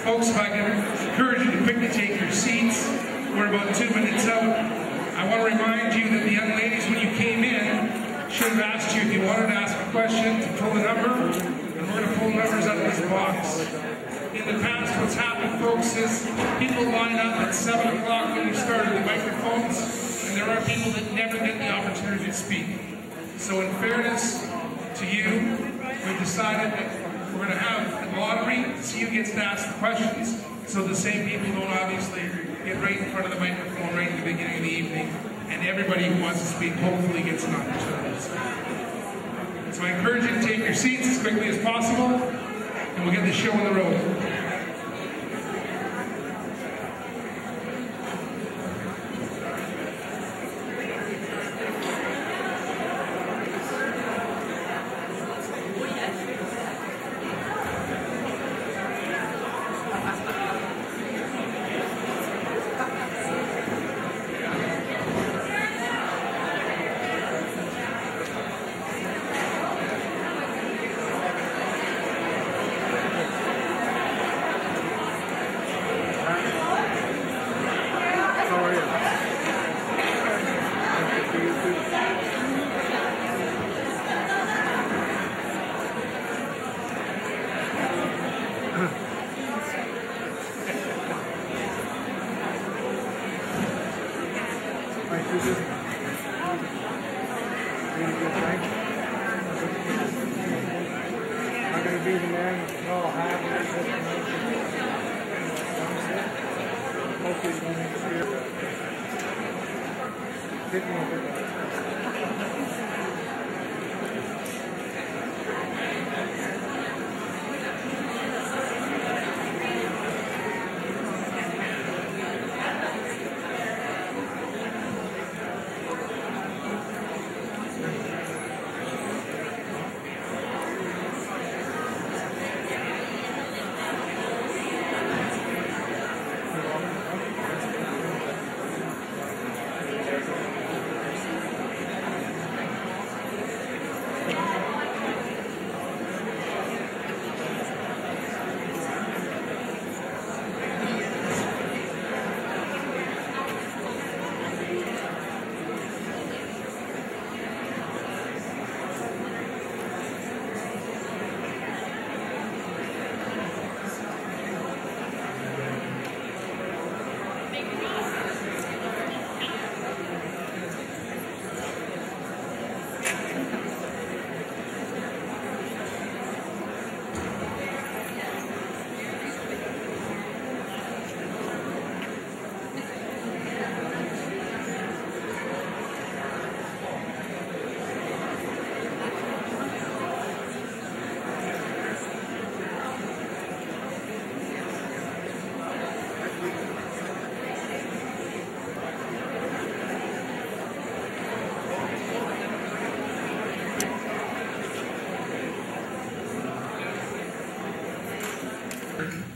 Folks, if I can encourage you to quickly take your seats. We're about 2 minutes out. I want to remind you that the young ladies, when you came in, should have asked you if you wanted to ask a question to pull a number, and we're going to pull numbers out of this box. In the past, what's happened, folks, is people line up at 7 o'clock when we started the microphones, and there are people that never get the opportunity to speak. So in fairness to you, we've decided that we're going to have a lottery to see who gets to ask the questions, so the same people don't obviously get right in front of the microphone right at the beginning of the evening, and everybody who wants to speak hopefully gets an opportunity. So I encourage you to take your seats as quickly as possible, and we'll get the show on the road.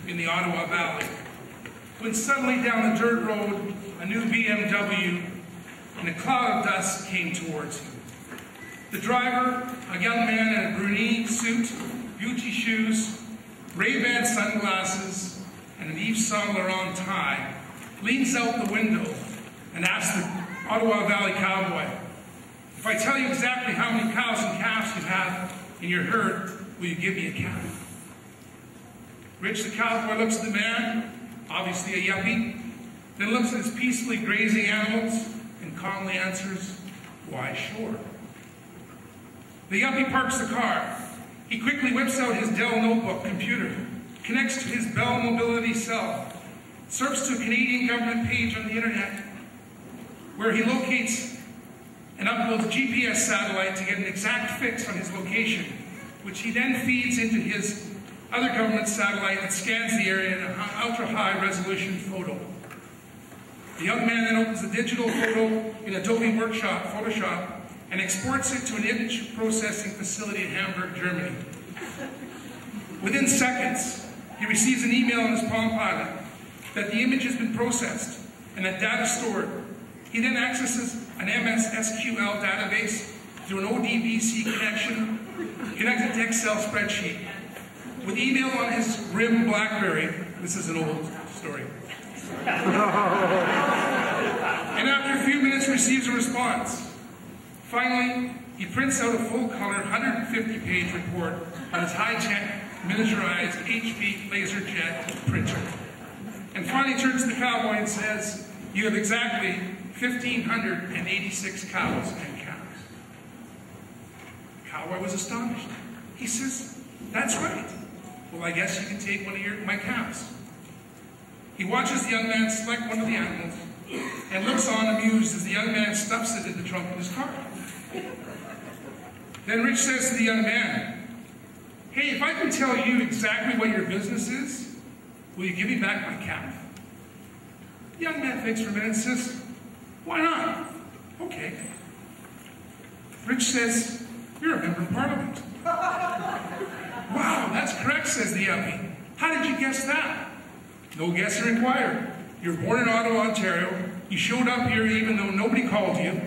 In the Ottawa Valley, when suddenly down the dirt road, a new BMW and a cloud of dust came towards him. The driver, a young man in a brunette suit, Gucci shoes, Ray-Ban sunglasses, and an Yves Saint Laurent tie, leans out the window and asks the Ottawa Valley cowboy, "If I tell you exactly how many cows and calves you have in your herd, will you give me a count?" Rich the cowboy looks at the man, obviously a yuppie, then looks at his peacefully grazing animals and calmly answers, "Why, sure." The yuppie parks the car. He quickly whips out his Dell notebook computer, connects to his Bell mobility cell, surfs to a Canadian government page on the internet, where he locates and uploads GPS satellite to get an exact fix on his location, which he then feeds into his other government satellite that scans the area in an ultra-high resolution photo. The young man then opens the digital photo in Adobe Photoshop, and exports it to an image processing facility in Hamburg, Germany. Within seconds, he receives an email on his Palm Pilot that the image has been processed and that data stored. He then accesses an MS SQL database through an ODBC connection connected to Excel spreadsheet. With email on his RIM BlackBerry, This is an old story. And after a few minutes receives a response. Finally, he prints out a full-color 150-page report on his high-tech, miniaturized HP LaserJet printer. And finally turns to the cowboy and says, "You have exactly 1,586 cows and calves." The cowboy was astonished. He says, "That's right. Well, I guess you can take one of my calves." He watches the young man select one of the animals and looks on amused as the young man stuffs it in the trunk of his car. Then Rich says to the young man, "Hey, if I can tell you exactly what your business is, will you give me back my calf?" The young man thinks for a minute and says, "Why not? Okay." Rich says, "You're a member of Parliament." "Wow, that's correct," says the youngie. "How did you guess that?" "No guess required. You're born in Ottawa, Ontario. You showed up here even though nobody called you.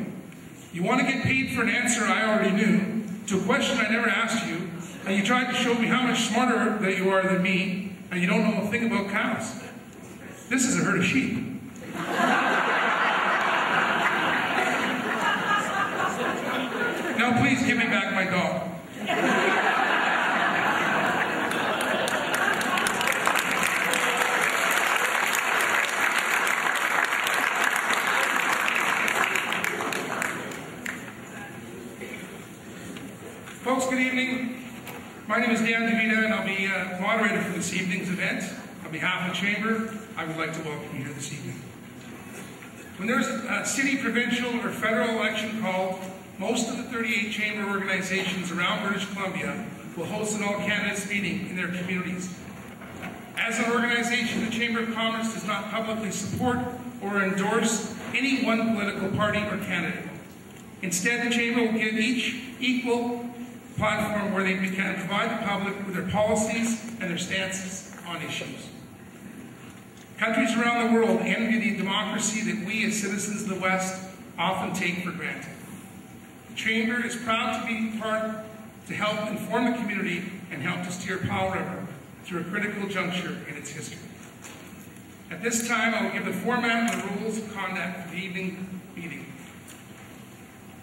You want to get paid for an answer I already knew to a question I never asked you, and you tried to show me how much smarter that you are than me, and you don't know a thing about cows. This is a herd of sheep." "Now please give me back my dog." Folks, good evening. My name is Dan DeVita, and I'll be moderator for this evening's event. On behalf of the Chamber, I would like to welcome you here this evening. When there's a city, provincial, or federal election called, most of the 38 Chamber organizations around British Columbia will host an all-candidates meeting in their communities. As an organization, the Chamber of Commerce does not publicly support or endorse any one political party or candidate. Instead, the Chamber will give each equal platform where they can provide the public with their policies and their stances on issues. Countries around the world envy the democracy that we as citizens of the West often take for granted. The Chamber is proud to be part to help inform the community and help to steer Powell River through a critical juncture in its history. At this time, I will give the format and the rules of conduct for the evening meeting.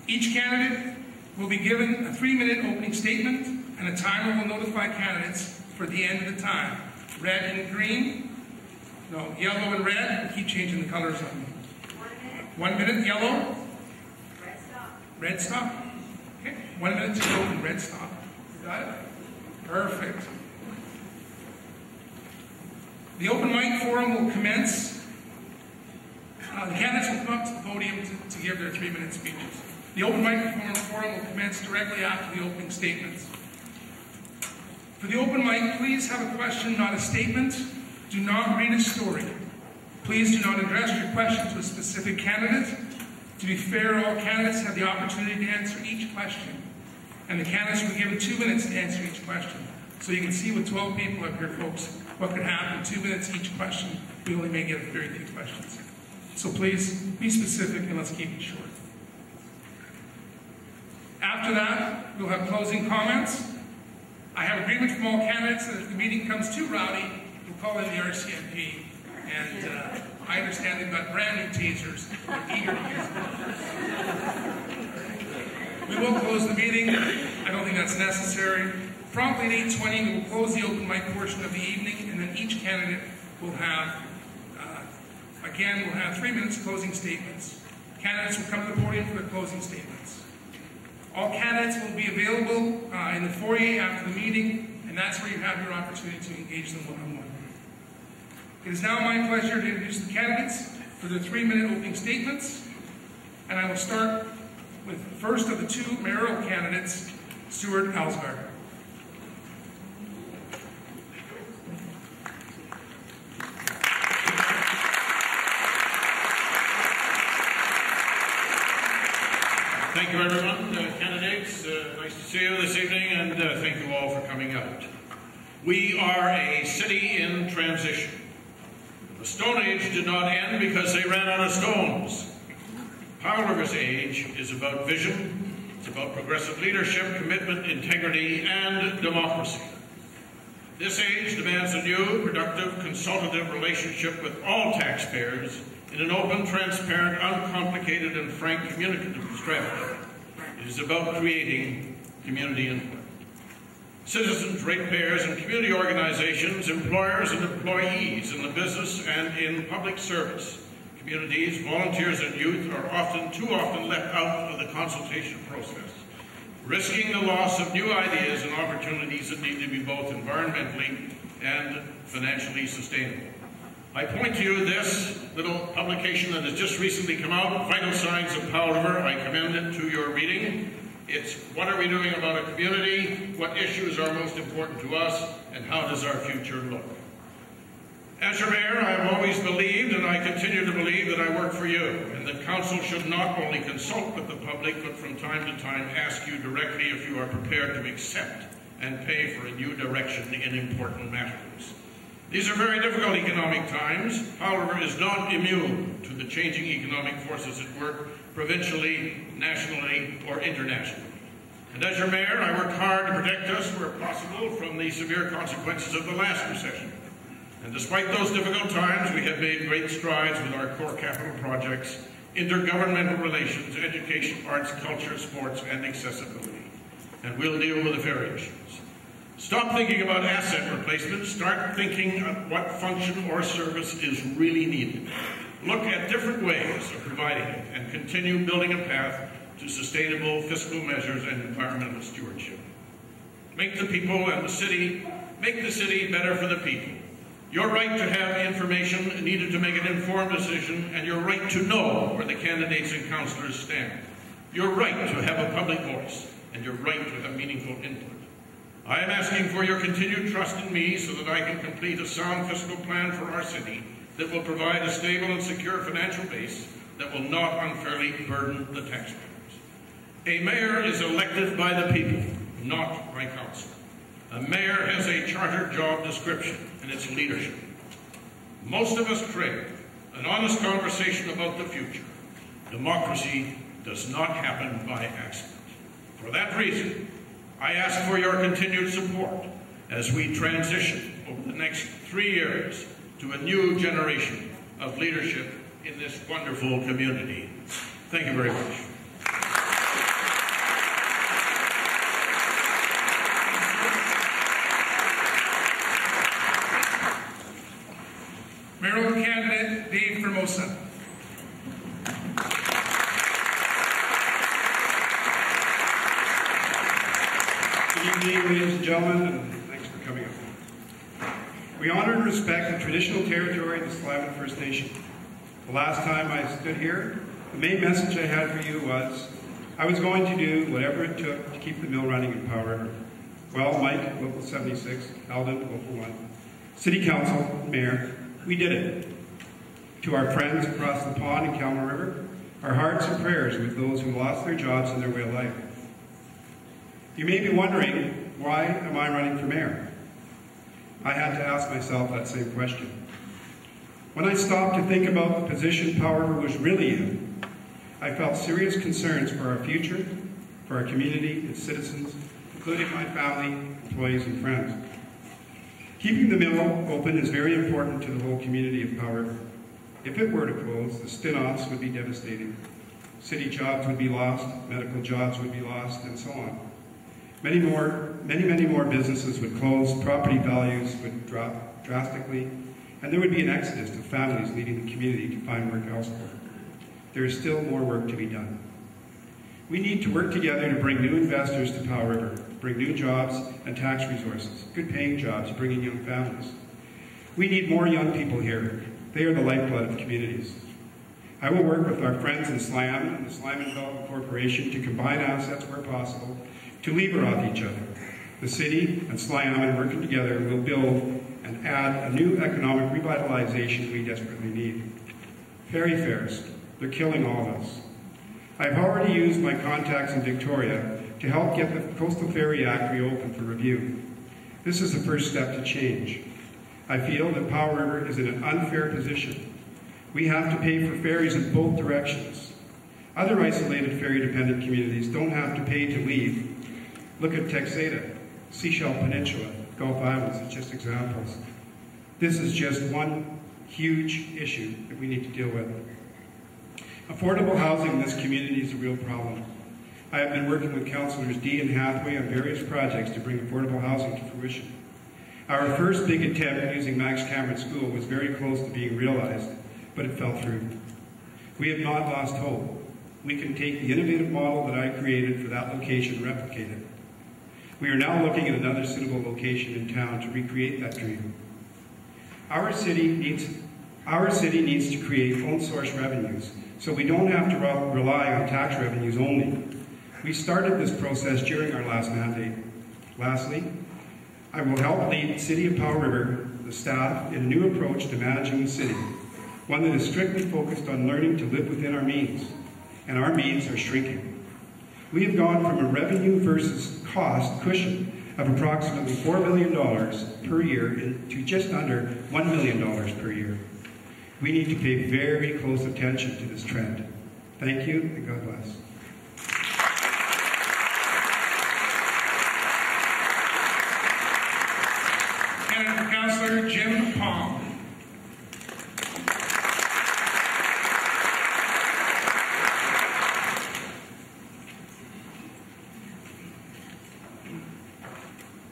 Each candidate will be given a 3-minute opening statement, and a timer will notify candidates for the end of the time. Red and green, no, yellow and red. Keep changing the colors on me. 1 minute, yellow. Red stop. Red stop. Okay, 1 minute to go and red stop. You got it? Perfect. The open mic forum will commence. The candidates will come up to the podium to give their 3-minute speeches. The open microphone forum will commence directly after the opening statements. For the open mic, please have a question, not a statement. Do not read a story. Please do not address your question to a specific candidate. To be fair, all candidates have the opportunity to answer each question, and the candidates will be given 2 minutes to answer each question. So you can see with 12 people up here, folks, what could happen. 2 minutes each question. We only may get very few questions. So please be specific and let's keep it short. After that, we'll have closing comments. I have agreement from all candidates that if the meeting comes too rowdy, we'll call in the RCMP. And I understand they've got brand new tasers. They're eager to use them. We will close the meeting. I don't think that's necessary. Promptly at 8:20, we will close the open mic portion of the evening, and then each candidate will have, again, we'll have 3 minutes closing statements. Candidates will come to the podium for their closing statements. All candidates will be available in the foyer after the meeting, and that's where you have your opportunity to engage them one-on-one. It is now my pleasure to introduce the candidates for their 3-minute opening statements, and I will start with the first of the 2 mayoral candidates, Stuart Alsgaard. Thank you, everyone. Candidates, nice to see you this evening, and thank you all for coming out. We are a city in transition. The Stone Age did not end because they ran out of stones. Powell River's age is about vision, it's about progressive leadership, commitment, integrity, and democracy. This age demands a new, productive, consultative relationship with all taxpayers in an open, transparent, uncomplicated, and frank communicative strategy. It is about creating community input. Citizens, ratepayers, and community organizations, employers and employees in the business and in public service, communities, volunteers, and youth are too often left out of the consultation process, risking the loss of new ideas and opportunities that need to be both environmentally and financially sustainable. I point to you this little publication that has just recently come out, Vital Signs of Powell. I commend it to your reading. It's what are we doing about a community, what issues are most important to us, and how does our future look? As your mayor, I have always believed, and I continue to believe, that I work for you, and that council should not only consult with the public, but from time to time ask you directly if you are prepared to accept and pay for a new direction in important matters. These are very difficult economic times. However, is not immune to the changing economic forces at work, provincially, nationally, or internationally. And as your mayor, I work hard to protect us where possible from the severe consequences of the last recession. And despite those difficult times, we have made great strides with our core capital projects, intergovernmental relations, education, arts, culture, sports, and accessibility. And we'll deal with the fair issues. Stop thinking about asset replacement. Start thinking of what function or service is really needed. Look at different ways of providing it and continue building a path to sustainable fiscal measures and environmental stewardship. Make the people and the city, make the city better for the people. Your right to have information needed to make an informed decision, and your right to know where the candidates and councillors stand. Your right to have a public voice, and your right to have meaningful input. I am asking for your continued trust in me so that I can complete a sound fiscal plan for our city that will provide a stable and secure financial base that will not unfairly burden the taxpayers. A mayor is elected by the people, not by council. A mayor has a chartered job description, and it's leadership. Most of us crave an honest conversation about the future. Democracy does not happen by accident. For that reason, I ask for your continued support as we transition over the next 3 years to a new generation of leadership in this wonderful community. Thank you very much. Mayoral candidate Dave Formosa. Good evening, ladies and gentlemen, and thanks for coming up. We honor and respect the traditional territory of the Slavic First Nation. The last time I stood here, the main message I had for you was I was going to do whatever it took to keep the mill running in Powell River. Well, Mike, Local 76, Alden, Local 1, City Council, Mayor, we did it. To our friends across the pond in Calma River, our hearts and prayers with those who lost their jobs and their way of life. You may be wondering, why am I running for mayor? I had to ask myself that same question. When I stopped to think about the position Powell River was really in, I felt serious concerns for our future, for our community, its citizens, including my family, employees, and friends. Keeping the mill open is very important to the whole community of Powell River. If it were to close, the spin-offs would be devastating. City jobs would be lost, medical jobs would be lost, and so on. Many more businesses would close, property values would drop drastically, and there would be an exodus of families leaving the community to find work elsewhere. There is still more work to be done. We need to work together to bring new investors to Powell River, bring new jobs and tax resources, good-paying jobs, bringing young families. We need more young people here. They are the lifeblood of communities. I will work with our friends in SLAM and the Slime Development Corporation to combine assets where possible, to lever off each other. The city and SLAM, and working together, will build and add a new economic revitalization we desperately need. Ferry fares, they're killing all of us. I've already used my contacts in Victoria to help get the Coastal Ferry Act reopened for review. This is the first step to change. I feel that Powell River is in an unfair position. We have to pay for ferries in both directions. Other isolated ferry-dependent communities don't have to pay to leave. Look at Texada, Seychelles Peninsula, Gulf Islands as just examples. This is just one huge issue that we need to deal with. Affordable housing in this community is a real problem. I have been working with councillors Dee and Hathaway on various projects to bring affordable housing to fruition. Our first big attempt using Max Cameron School was very close to being realized, but it fell through. We have not lost hope. We can take the innovative model that I created for that location and replicate it. We are now looking at another suitable location in town to recreate that dream. Our city needs to create own source revenues, so we don't have to rely on tax revenues only. We started this process during our last mandate. Lastly, I will help lead the City of Powell River, the staff, in a new approach to managing the city, one that is strictly focused on learning to live within our means, and our means are shrinking. We have gone from a revenue versus cost cushion of approximately $4 million per year to just under $1 million per year. We need to pay very close attention to this trend. Thank you, and God bless. Candidate for Councilor Jim Powell.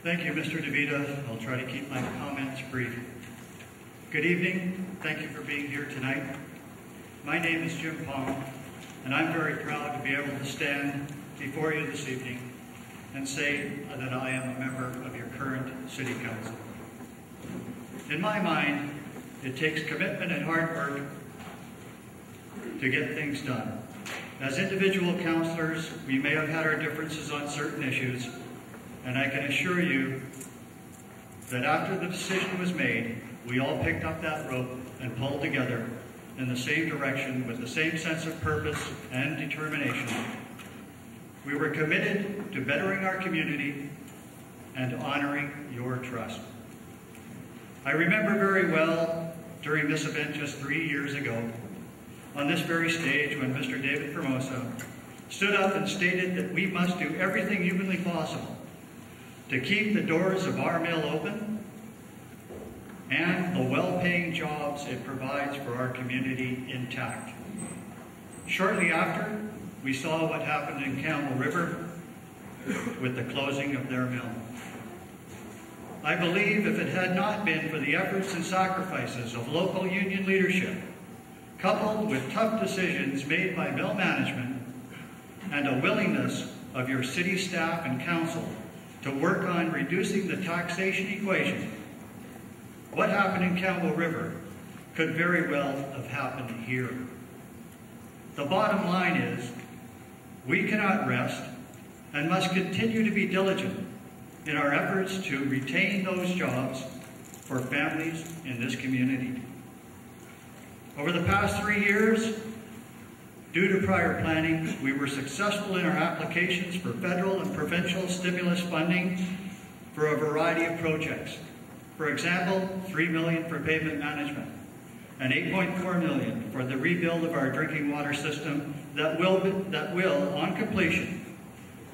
Thank you, Mr. DeVita. I'll try to keep my comments brief. Good evening. Thank you for being here tonight. My name is Jim Powell, and I'm very proud to be able to stand before you this evening and say that I am a member of your current City Council. In my mind, it takes commitment and hard work to get things done. As individual councillors, we may have had our differences on certain issues, and I can assure you that after the decision was made, we all picked up that rope and pulled together in the same direction with the same sense of purpose and determination. We were committed to bettering our community and honoring your trust. I remember very well during this event just 3 years ago, on this very stage when Mr. David Formosa stood up and stated that we must do everything humanly possible to keep the doors of our mill open and the well-paying jobs it provides for our community intact. Shortly after, we saw what happened in Campbell River with the closing of their mill. I believe if it had not been for the efforts and sacrifices of local union leadership, coupled with tough decisions made by mill management and a willingness of your city staff and council to work on reducing the taxation equation, what happened in Campbell River could very well have happened here. The bottom line is, we cannot rest and must continue to be diligent in our efforts to retain those jobs for families in this community. Over the past 3 years, due to prior planning, we were successful in our applications for federal and provincial stimulus funding for a variety of projects. For example, $3 million for pavement management and $8.4 million for the rebuild of our drinking water system that will, on completion,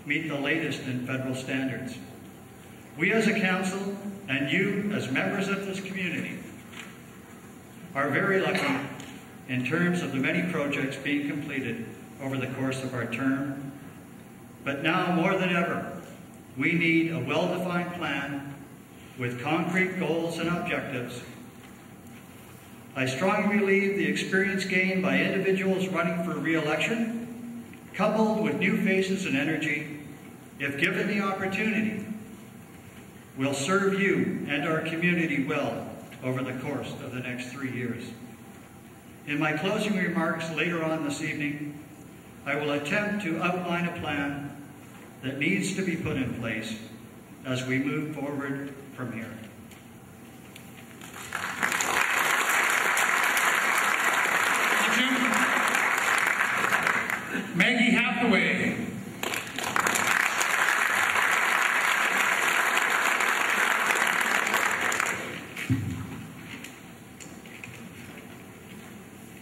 meet the latest in federal standards. We as a council and you as members of this community are very lucky in terms of the many projects being completed over the course of our term. But now more than ever, we need a well-defined plan with concrete goals and objectives. I strongly believe the experience gained by individuals running for re-election, coupled with new faces and energy, if given the opportunity, will serve you and our community well over the course of the next 3 years. In my closing remarks later on this evening, I will attempt to outline a plan that needs to be put in place as we move forward from here. Maggie Hathaway.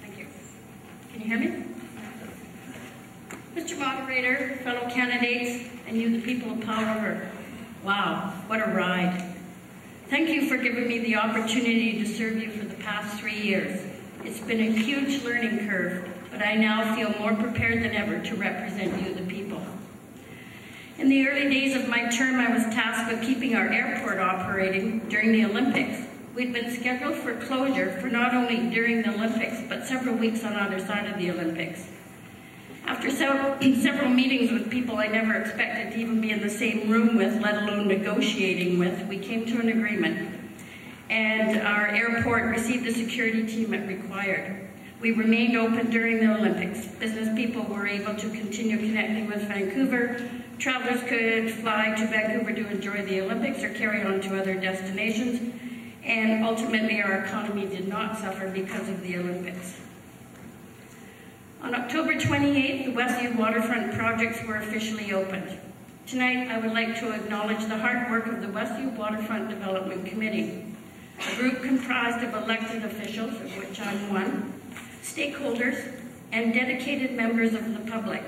Thank you. Can you hear me? Mr. Moderator, fellow candidates, and you, the people of Powell River. Wow, what a ride. Thank you for giving me the opportunity to serve you for the past 3 years. It's been a huge learning curve, but I now feel more prepared than ever to represent you, the people. In the early days of my term, I was tasked with keeping our airport operating during the Olympics. We'd been scheduled for closure for not only during the Olympics, but several weeks on either side of the Olympics. After several meetings with people I never expected to even be in the same room with, let alone negotiating with, we came to an agreement. And our airport received the security team it required. We remained open during the Olympics. Business people were able to continue connecting with Vancouver. Travelers could fly to Vancouver to enjoy the Olympics or carry on to other destinations. And ultimately, our economy did not suffer because of the Olympics. On October 28th, the Westview waterfront projects were officially opened. Tonight, I would like to acknowledge the hard work of the Westview Waterfront Development Committee, a group comprised of elected officials, of which I'm one, stakeholders, and dedicated members of the public.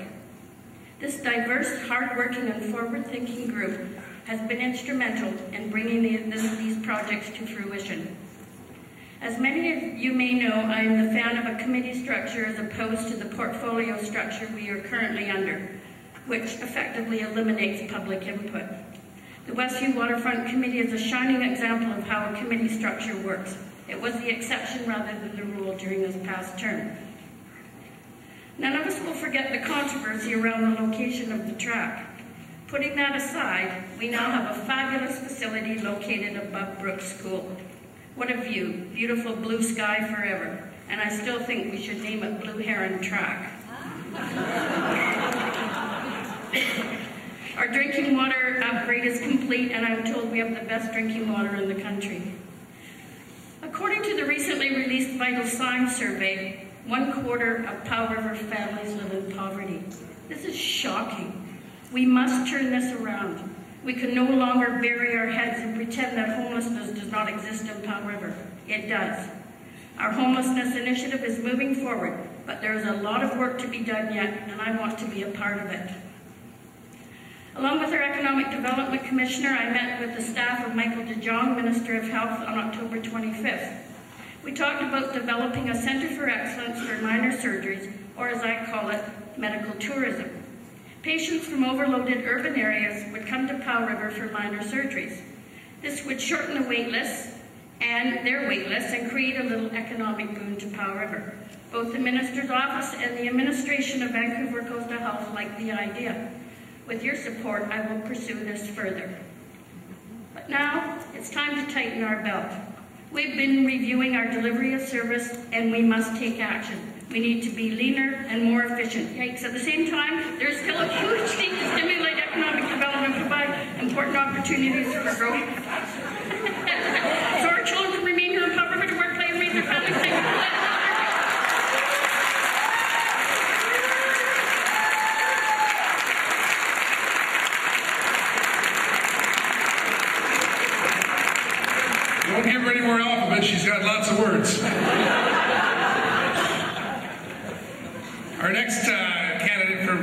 This diverse, hard-working, and forward-thinking group has been instrumental in bringing these projects to fruition. As many of you may know, I am the fan of a committee structure as opposed to the portfolio structure we are currently under, which effectively eliminates public input. The Westview Waterfront Committee is a shining example of how a committee structure works. It was the exception rather than the rule during this past term. None of us will forget the controversy around the location of the track. Putting that aside, we now have a fabulous facility located above Brooks School. What a view, beautiful blue sky forever, and I still think we should name it Blue Heron Track. Our drinking water upgrade is complete, and I'm told we have the best drinking water in the country. According to the recently released Vital Signs survey, 1/4 of Powell River families live in poverty. This is shocking. We must turn this around. We can no longer bury our heads and pretend that homelessness does not exist in Powell River. It does. Our homelessness initiative is moving forward, but there is a lot of work to be done yet, and I want to be a part of it. Along with our Economic Development Commissioner, I met with the staff of Michael DeJong, Minister of Health, on October 25th. We talked about developing a Centre for Excellence for Minor Surgeries, or as I call it, medical tourism. Patients from overloaded urban areas would come to Powell River for minor surgeries. This would shorten the wait lists and their wait lists and create a little economic boon to Powell River. Both the Minister's Office and the administration of Vancouver Coastal Health like the idea. With your support, I will pursue this further. But now, it's time to tighten our belt. We've been reviewing our delivery of service, and we must take action. We need to be leaner and more efficient. Yikes. At the same time, there's still a huge need to stimulate economic development, provide important opportunities for growth. So our children can remain here in Powell River to work, play, and raise their families. Don't give her any more alphabet, she's got lots of words. Our next candidate for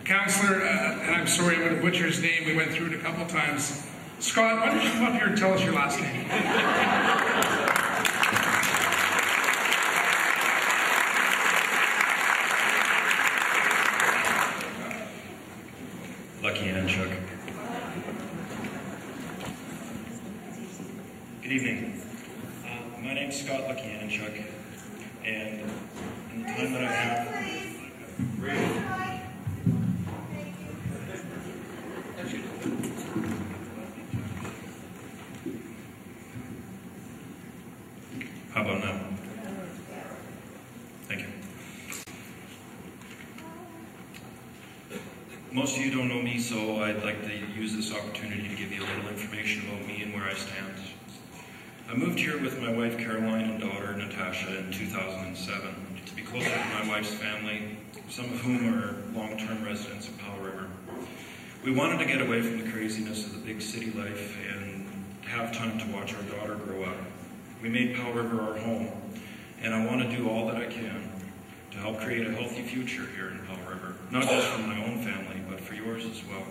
councillor, and I'm sorry, I'm going to butcher his name, we went through it a couple times. Scott, why don't you come up here and tell us your last name? Lucky Anchuk. Good evening. My name's Scott Lucky Anchuk, and in the time that I have, how about now? Thank you. Most of you don't know me, so I'd like to use this opportunity to give you a little information about me and where I stand. I moved here with my wife Caroline and daughter Natasha in 2007 to be closer to my wife's family, some of whom are long-term residents of Powell River. We wanted to get away from the craziness of the big city life and have time to watch our daughter grow up. We made Powell River our home, and I want to do all that I can to help create a healthy future here in Powell River, not just for my own family, but for yours as well.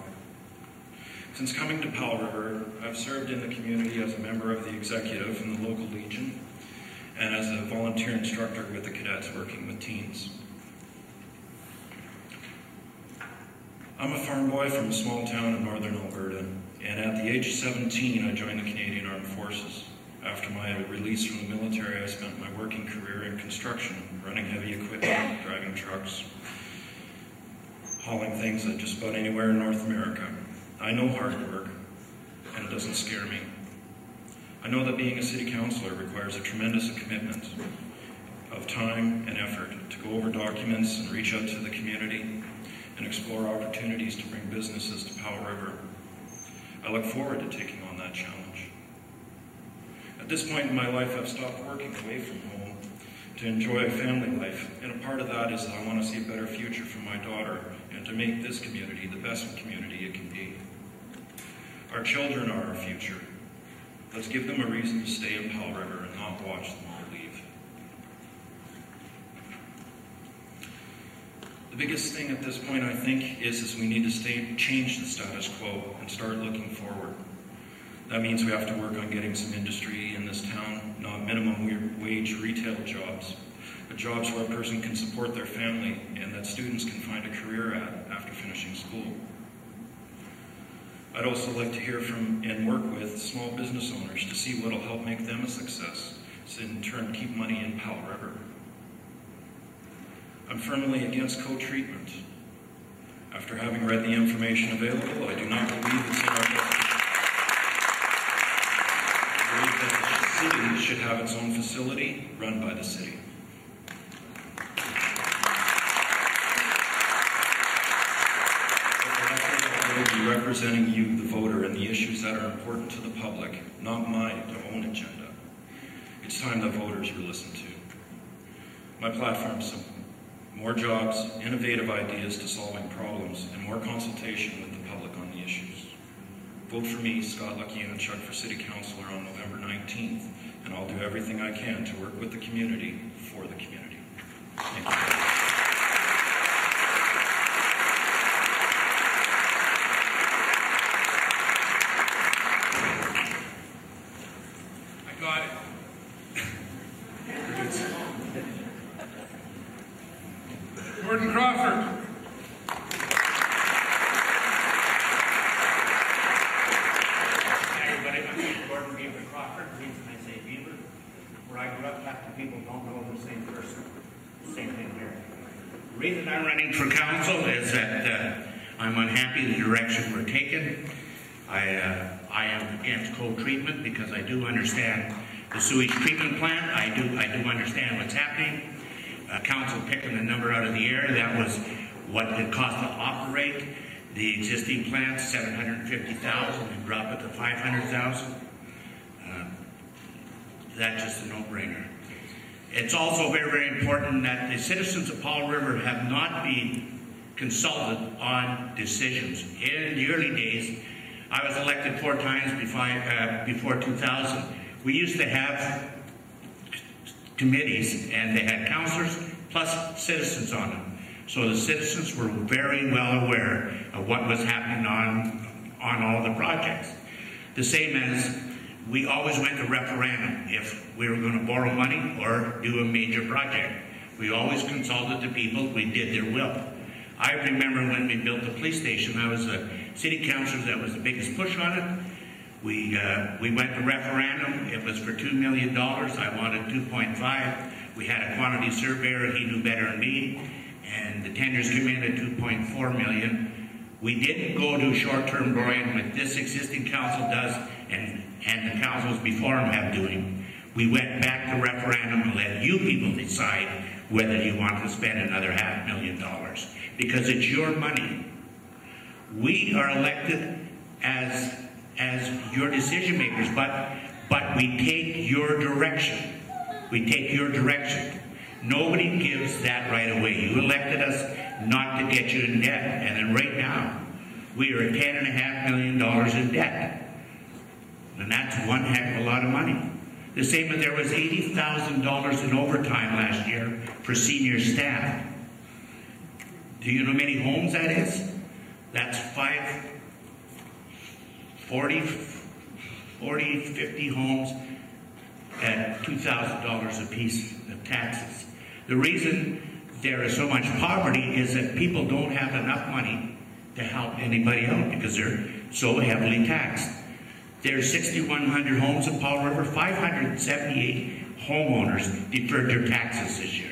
Since coming to Powell River, I've served in the community as a member of the executive in the local legion and as a volunteer instructor with the cadets working with teens. I'm a farm boy from a small town in northern Alberta, and at the age of 17, I joined the Canadian Armed Forces. After my release from the military, I spent my working career in construction, running heavy equipment, driving trucks, hauling things at just about anywhere in North America. I know hard work, and it doesn't scare me. I know that being a city councilor requires a tremendous commitment of time and effort to go over documents and reach out to the community and explore opportunities to bring businesses to Powell River. I look forward to taking on that challenge. At this point in my life, I've stopped working away from home to enjoy a family life, and a part of that is that I want to see a better future for my daughter and to make this community the best community it can be. Our children are our future. Let's give them a reason to stay in Powell River and not watch them all leave. The biggest thing at this point, I think, is we need to change the status quo and start looking forward. That means we have to work on getting some industry in this town, not minimum wage retail jobs, but jobs where a person can support their family and that students can find a career at after finishing school. I'd also like to hear from and work with small business owners to see what will help make them a success, so in turn keep money in Powell River. I'm firmly against co-treatment. After having read the information available, I do not believe it's in our best interest. I believe that the city should have its own facility run by the city. I will be representing you, the voter, and the issues that are important to the public, not my own agenda. It's time that voters were listened to. My platform is simple. More jobs, innovative ideas to solving problems, and more consultation with the public on the issues. Vote for me, Scott Lukianchuk, for City Councilor on November 19th, and I'll do everything I can to work with the community for the community. Thank you. I got it. Gordon Crawford. Hi everybody, my name is Gordon Beaver Crawford. The reason I say Beaver, where I grew up, half the people don't know the same person. Same thing here. The reason I'm running for council is that I'm unhappy with the direction we're taking. I am against co-treatment because I do understand the sewage treatment plant. I do understand what's happening. Council picking a number out of the air. That was what it cost to operate the existing plant, $750,000, and drop it to $500,000. That's just a no-brainer. It's also very, very important that the citizens of Powell River have not been consulted on decisions. In the early days, I was elected 4 times before 2000. We used to have committees, and they had councillors plus citizens on them. So the citizens were very well aware of what was happening on all the projects. The same as we always went to referendum if we were going to borrow money or do a major project. We always consulted the people, we did their will. I remember when we built the police station, I was a city councillor that was the biggest push on it. We went to referendum. It was for $2 million. I wanted 2.5. We had a quantity surveyor. He knew better than me. And the tenders came in at 2.4 million. We didn't go to short-term borrowing like this existing council does and the councils before him have doing. We went back to referendum and let you people decide whether you want to spend another $500,000 because it's your money. We are elected as your decision makers, but we take your direction. We take your direction. Nobody gives that right away. You elected us not to get you in debt, and then right now we are at $10.5 million in debt, and that's one heck of a lot of money. The same as there was $80,000 in overtime last year for senior staff. Do you know how many homes that is? That's 40, 50 homes at $2,000 a piece of taxes. The reason there is so much poverty is that people don't have enough money to help anybody out because they're so heavily taxed. There's 6,100 homes in Powell River, 578 homeowners deferred their taxes this year.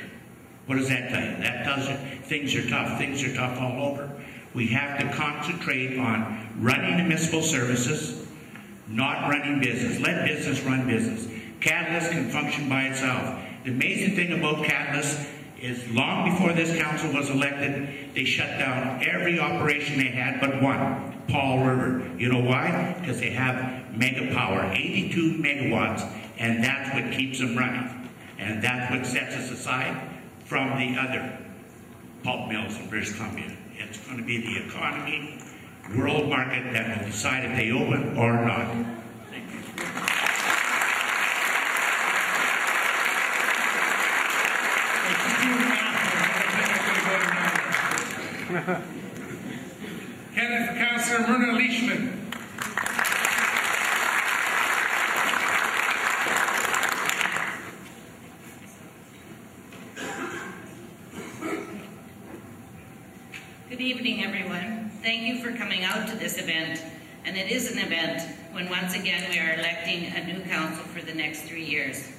What does that tell you? That tells you things are tough. Things are tough all over. We have to concentrate on running municipal services, not running business. Let business run business. Catalyst can function by itself. The amazing thing about Catalyst is long before this council was elected, they shut down every operation they had but one, Powell River. You know why? Because they have mega power, 82 megawatts, and that's what keeps them running. And that's what sets us aside from the other pulp mills in British Columbia. It's going to be the economy, world market that will decide if they open or not. Thank you. Candidate for Councilor Myrna Leishman. Good evening, everyone. Thank you for coming out to this event. And it is an event when once again we are electing a new council for the next 3 years.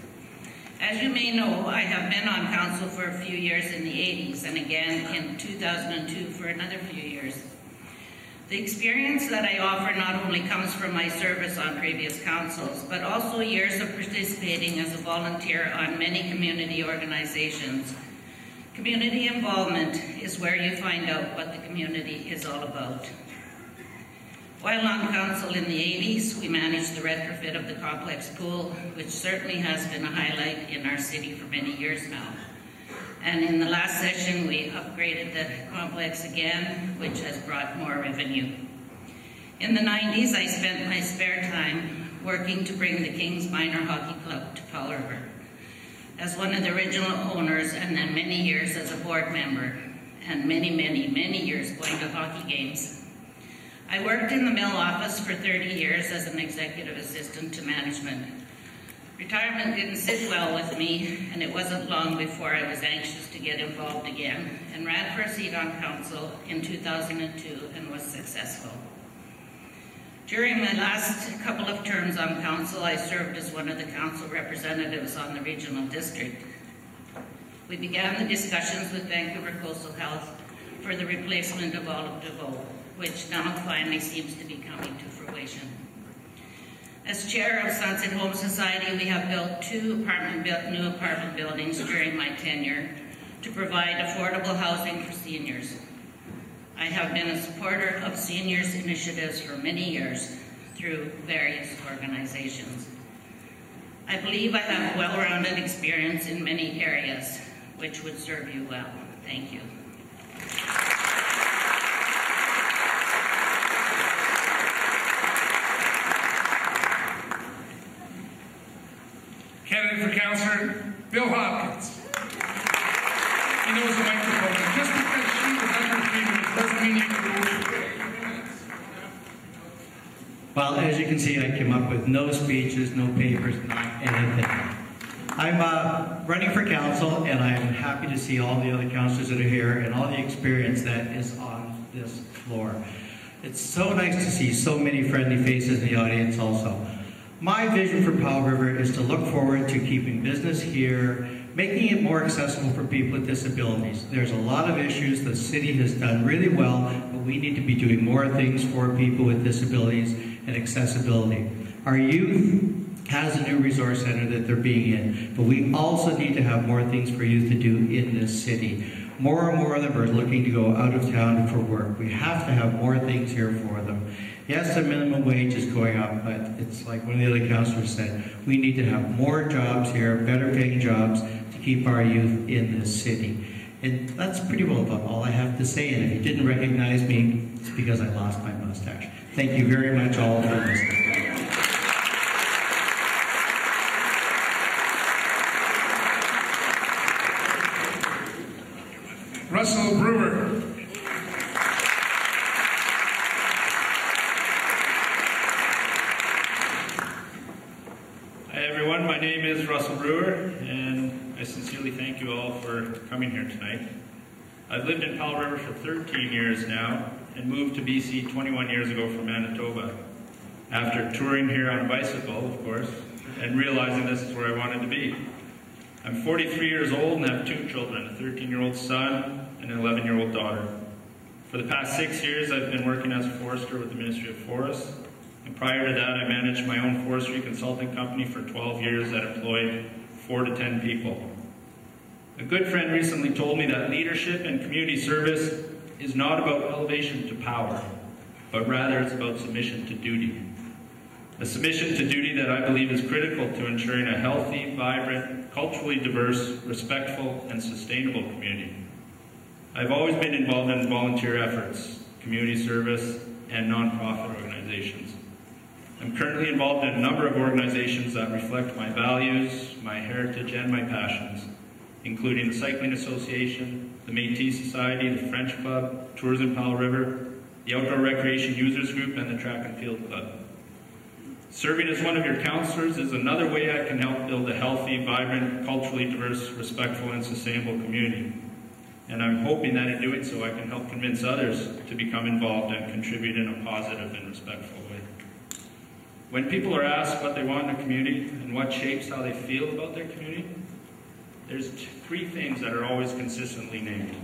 As you may know, I have been on council for a few years in the 80s and again in 2002 for another few years. The experience that I offer not only comes from my service on previous councils, but also years of participating as a volunteer on many community organizations. Community involvement is where you find out what the community is all about. While on council in the 80s, we managed the retrofit of the complex pool, which certainly has been a highlight in our city for many years now. And in the last session, we upgraded the complex again, which has brought more revenue. In the 90s, I spent my spare time working to bring the Kings Minor Hockey Club to Powell River as one of the original owners, and then many years as a board member, and many years going to hockey games. I worked in the mill office for 30 years as an executive assistant to management. Retirement didn't sit well with me, and it wasn't long before I was anxious to get involved again, and ran for a seat on council in 2002 and was successful. During my last couple of terms on council, I served as one of the council representatives on the regional district. We began the discussions with Vancouver Coastal Health for the replacement of Olive DeVoe, which now finally seems to be coming to fruition. As chair of Sunset Home Society, we have built new apartment buildings during my tenure to provide affordable housing for seniors. I have been a supporter of seniors initiatives for many years through various organizations. I believe I have a well-rounded experience in many areas, which would serve you well. Thank you. Candidate for Councilor Bill Hopkins. He knows the microphone. Just because she was under 3 minutes doesn't mean you can go over 3 minutes. Well, as you can see, I came up with no speeches, no papers, not anything. I'm running for council, and I'm happy to see all the other councillors that are here and all the experience that is on this floor. It's so nice to see so many friendly faces in the audience also. My vision for Powell River is to look forward to keeping business here, making it more accessible for people with disabilities. There's a lot of issues. The city has done really well, but we need to be doing more things for people with disabilities and accessibility. Our youth has a new resource center that they're being in, but we also need to have more things for youth to do in this city. More and more of them are looking to go out of town for work. We have to have more things here for them. Yes, the minimum wage is going up, but it's like one of the other councillors said, we need to have more jobs here, better paying jobs, to keep our youth in this city. And that's pretty well about all I have to say, and if you didn't recognize me, it's because I lost my mustache. Thank you very much all for listening. Russell Brewer. Russell Brewer, and I sincerely thank you all for coming here tonight. I've lived in Powell River for 13 years now and moved to BC 21 years ago from Manitoba. After touring here on a bicycle, of course, and realizing this is where I wanted to be. I'm 43 years old and have 2 children, a 13-year-old son and an 11-year-old daughter. For the past 6 years, I've been working as a forester with the Ministry of Forests. And prior to that, I managed my own forestry consulting company for 12 years that employed 4 to 10 people. A good friend recently told me that leadership and community service is not about elevation to power, but rather it's about submission to duty. A submission to duty that I believe is critical to ensuring a healthy, vibrant, culturally diverse, respectful, and sustainable community. I've always been involved in volunteer efforts, community service, and nonprofit organizations. I'm currently involved in a number of organizations that reflect my values, my heritage, and my passions, including the Cycling Association, the Métis Society, the French Club, Tours in Powell River, the Outdoor Recreation Users Group, and the Track and Field Club. Serving as one of your councilors is another way I can help build a healthy, vibrant, culturally diverse, respectful, and sustainable community. And I'm hoping that in doing so, I can help convince others to become involved and contribute in a positive and respectful way. When people are asked what they want in a community and what shapes how they feel about their community, there's 3 things that are always consistently named.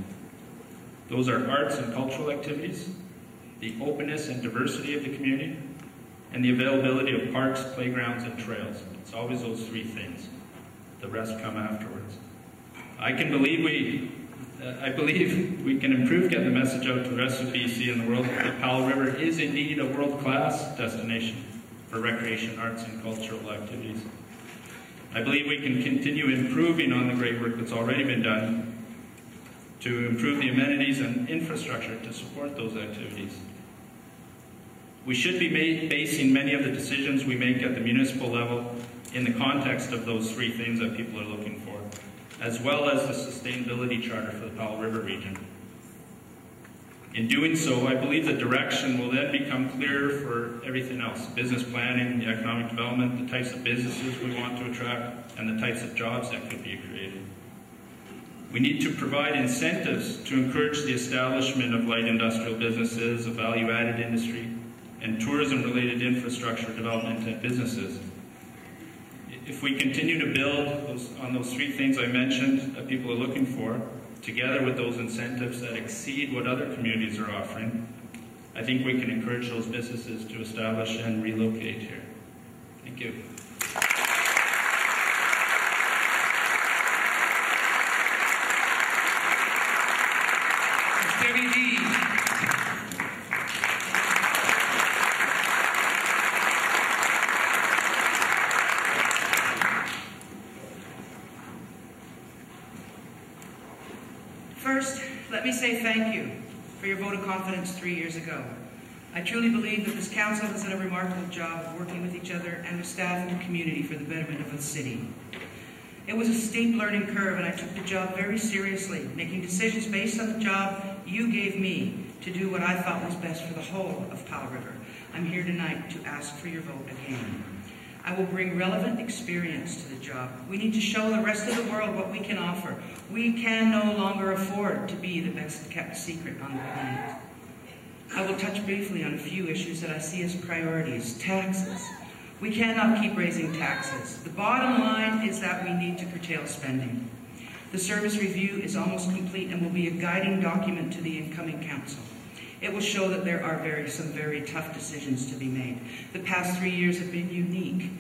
Those are arts and cultural activities, the openness and diversity of the community, and the availability of parks, playgrounds, and trails. It's always those 3 things. The rest come afterwards. I believe we can improve, get the message out to the rest of BC and the world that Powell River is indeed a world-class destination for recreation, arts, and cultural activities. I believe we can continue improving on the great work that's already been done to improve the amenities and infrastructure to support those activities. We should be basing many of the decisions we make at the municipal level in the context of those 3 things that people are looking for, as well as the sustainability charter for the Powell River region. In doing so, I believe the direction will then become clearer for everything else: business planning, the economic development, the types of businesses we want to attract, and the types of jobs that could be created. We need to provide incentives to encourage the establishment of light industrial businesses, a value-added industry, and tourism-related infrastructure development and businesses. If we continue to build on those 3 things I mentioned that people are looking for, together with those incentives that exceed what other communities are offering, I think we can encourage those businesses to establish and relocate here. Thank you. Debbie D. First, let me say thank you for your vote of confidence 3 years ago. I truly believe that this council has done a remarkable job of working with each other and with staff and the community for the betterment of the city. It was a steep learning curve, and I took the job very seriously, making decisions based on the job you gave me to do what I thought was best for the whole of Powell River. I'm here tonight to ask for your vote again. I will bring relevant experience to the job. We need to show the rest of the world what we can offer. We can no longer afford to be the best kept secret on the planet. I will touch briefly on a few issues that I see as priorities. Taxes. We cannot keep raising taxes. The bottom line is that we need to curtail spending. The service review is almost complete and will be a guiding document to the incoming council. It will show that there are some very tough decisions to be made. The past 3 years have been unique.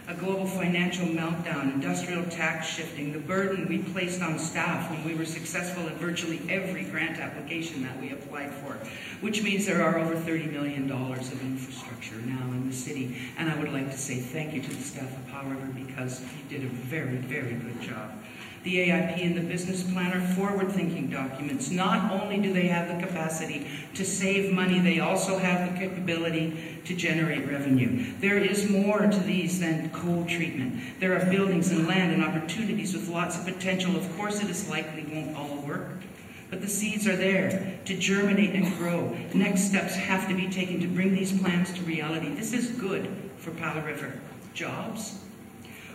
A global financial meltdown, industrial tax shifting, the burden we placed on staff when we were successful in virtually every grant application that we applied for, which means there are over $30 million of infrastructure now in the city. And I would like to say thank you to the staff of Powell River because you did a very, very good job. The AIP and the business plan are forward-thinking documents. Not only do they have the capacity to save money, they also have the capability to generate revenue. There is more to these than coal treatment. There are buildings and land and opportunities with lots of potential. Of course, it is likely won't all work, but the seeds are there to germinate and grow. Next steps have to be taken to bring these plans to reality. This is good for Powell River. Jobs.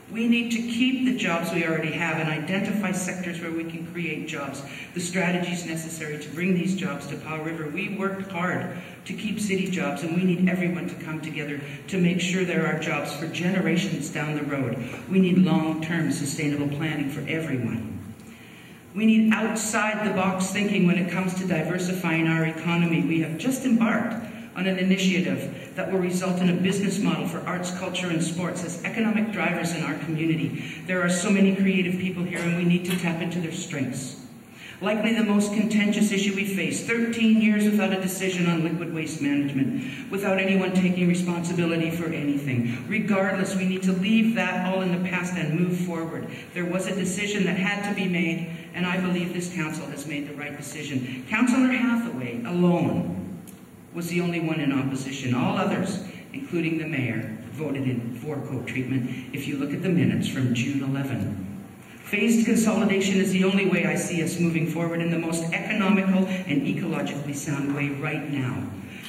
We need to keep the jobs we already have and identify sectors where we can create jobs, the strategies necessary to bring these jobs to Powell River. We worked hard to keep city jobs, and we need everyone to come together to make sure there are jobs for generations down the road. We need long-term sustainable planning for everyone. We need outside-the-box thinking when it comes to diversifying our economy. We have just embarked on an initiative that will result in a business model for arts, culture, and sports as economic drivers in our community. There are so many creative people here, and we need to tap into their strengths. Likely the most contentious issue we face, 13 years without a decision on liquid waste management, without anyone taking responsibility for anything. Regardless, we need to leave that all in the past and move forward. There was a decision that had to be made, and I believe this council has made the right decision. Councillor Hathaway alone was the only one in opposition. All others, including the mayor, voted in for co-treatment if you look at the minutes from June 11. Phased consolidation is the only way I see us moving forward in the most economical and ecologically sound way right now.